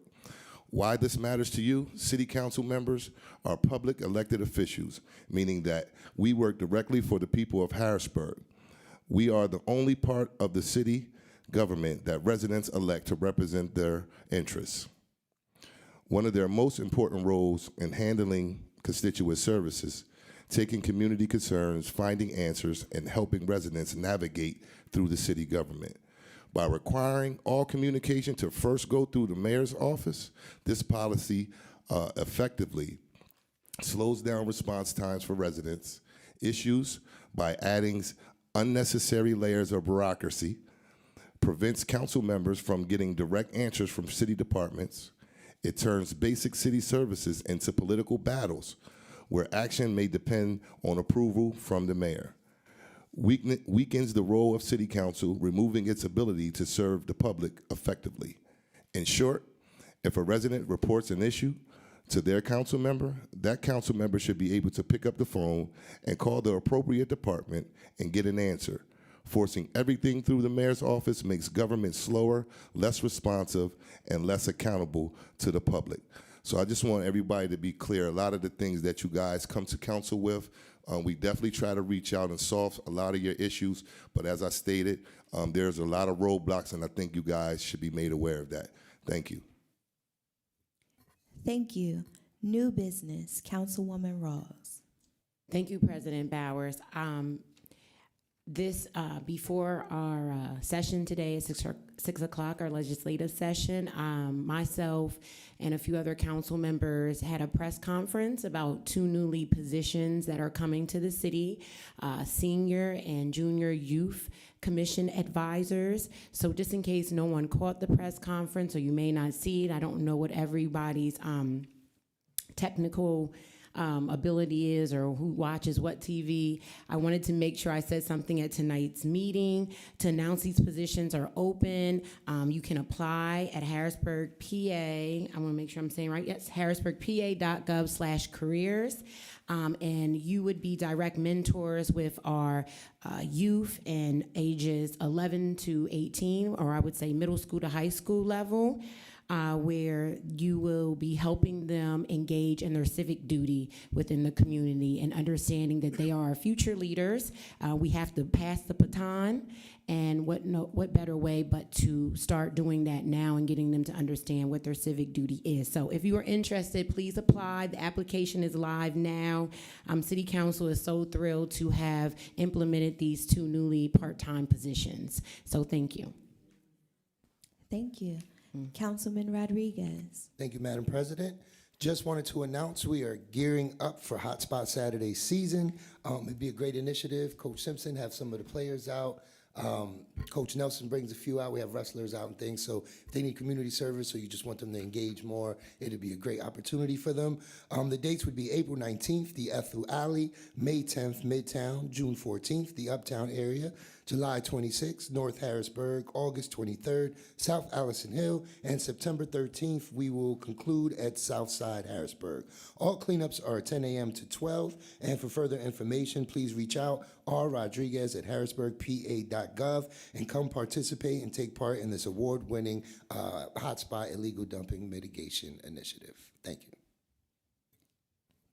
Why this matters to you, city council members, are public elected officials, meaning that we work directly for the people of Harrisburg. We are the only part of the city government that residents elect to represent their interests. One of their most important roles in handling constituent services, taking community concerns, finding answers, and helping residents navigate through the city government. By requiring all communication to first go through the mayor's office, this policy effectively slows down response times for residents, issues by adding unnecessary layers of bureaucracy, prevents council members from getting direct answers from city departments. It turns basic city services into political battles where action may depend on approval from the mayor. Weakens the role of city council, removing its ability to serve the public effectively. In short, if a resident reports an issue to their council member, that council member should be able to pick up the phone and call the appropriate department and get an answer. Forcing everything through the mayor's office makes government slower, less responsive, and less accountable to the public. So I just want everybody to be clear. A lot of the things that you guys come to council with, we definitely try to reach out and solve a lot of your issues. But as I stated, there's a lot of roadblocks, and I think you guys should be made aware of that. Thank you. Thank you. New business, Councilwoman Rawls. Thank you, President Bowers. Before our session today at 6 o'clock, our legislative session, myself and a few other council members had a press conference about two newly positions that are coming to the city, senior and junior youth commission advisors. So just in case no one caught the press conference or you may not see it, I don't know what everybody's technical ability is or who watches what TV. I wanted to make sure I said something at tonight's meeting to announce these positions are open. You can apply at Harrisburg, PA. I want to make sure I'm saying right. Yes, harrisburgpa.gov/careers. And you would be direct mentors with our youth in ages 11 to 18, or I would say middle school to high school level. Where you will be helping them engage in their civic duty within the community and understanding that they are our future leaders. We have to pass the baton, and what better way but to start doing that now and getting them to understand what their civic duty is. So if you are interested, please apply. The application is live now. City Council is so thrilled to have implemented these two newly part-time positions. So thank you. Thank you. Councilman Rodriguez. Thank you, Madam President. Just wanted to announce we are gearing up for Hotspot Saturday season. It'd be a great initiative. Coach Simpson have some of the players out. Coach Nelson brings a few out. We have wrestlers out and things. So if they need community service or you just want them to engage more, it'd be a great opportunity for them. The dates would be April 19th, the Ethel Alley, May 10th, Midtown, June 14th, the Uptown area, July 26th, North Harrisburg, August 23rd, South Allison Hill, and September 13th, we will conclude at Southside Harrisburg. All cleanups are 10 a.m. to 12, and for further information, please reach out rrodriguez@harrisburgpa.gov and come participate and take part in this award-winning Hotspot Illegal Dumping Mitigation Initiative. Thank you.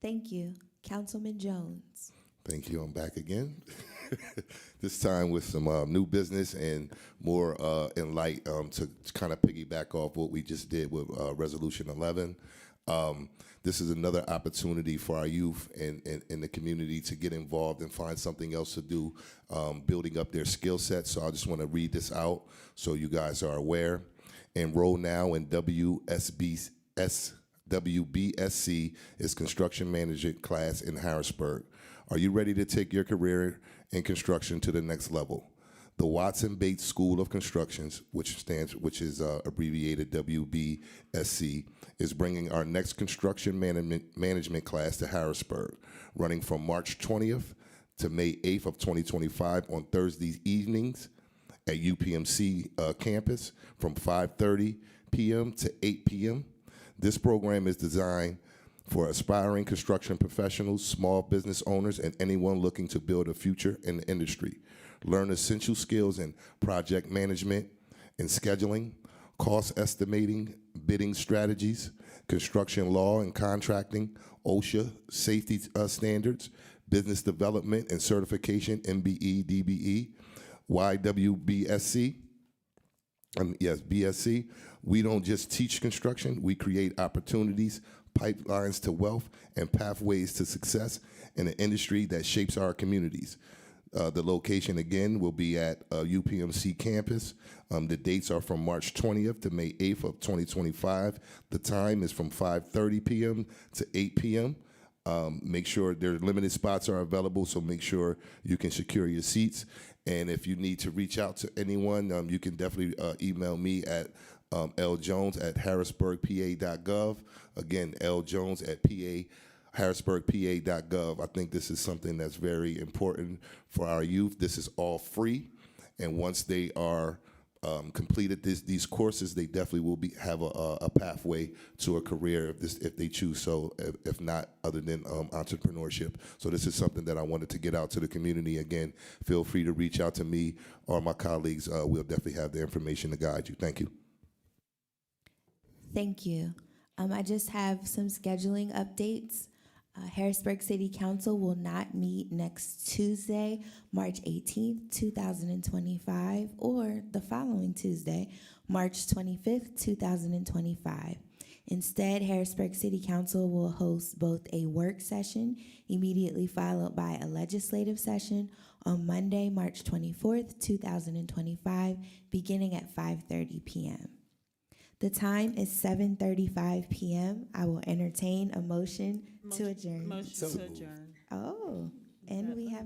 Thank you. Councilman Jones. Thank you. I'm back again. This time with some new business and more in light to kind of piggyback off what we just did with Resolution 11. This is another opportunity for our youth in the community to get involved and find something else to do, building up their skill sets. So I just want to read this out so you guys are aware. Enroll now in WBSC is construction management class in Harrisburg. Are you ready to take your career in construction to the next level? The Watson Bates School of Constructions, which is abbreviated WBSC, is bringing our next construction management class to Harrisburg, running from March 20th to May 8th of 2025 on Thursday evenings at UPMC campus from 5:30 p.m. to 8 p.m. This program is designed for aspiring construction professionals, small business owners, and anyone looking to build a future in the industry. Learn essential skills in project management and scheduling, cost estimating, bidding strategies, construction law and contracting, OSHA safety standards, business development and certification, MBE, DBE, YWBSC, BSC. We don't just teach construction, we create opportunities, pipelines to wealth, and pathways to success in an industry that shapes our communities. The location, again, will be at UPMC campus. The dates are from March 20th to May 8th of 2025. The time is from 5:30 p.m. to 8 p.m. Make sure their limited spots are available, so make sure you can secure your seats. And if you need to reach out to anyone, you can definitely email me at ljones@harrisburgpa.gov. Again, ljones@harrisburgpa.gov. I think this is something that's very important for our youth. This is all free, and once they are completed these courses, they definitely will have a pathway to a career if they choose so, if not other than entrepreneurship. So this is something that I wanted to get out to the community. Again, feel free to reach out to me or my colleagues. We'll definitely have the information to guide you. Thank you. Thank you. I just have some scheduling updates. Harrisburg City Council will not meet next Tuesday, March 18th, 2025, or the following Tuesday, March 25th, 2025. Instead, Harrisburg City Council will host both a work session immediately followed by a legislative session on Monday, March 24th, 2025, beginning at 5:30 p.m. The time is 7:35 p.m. I will entertain a motion to adjourn. Motion to adjourn. Oh, and we have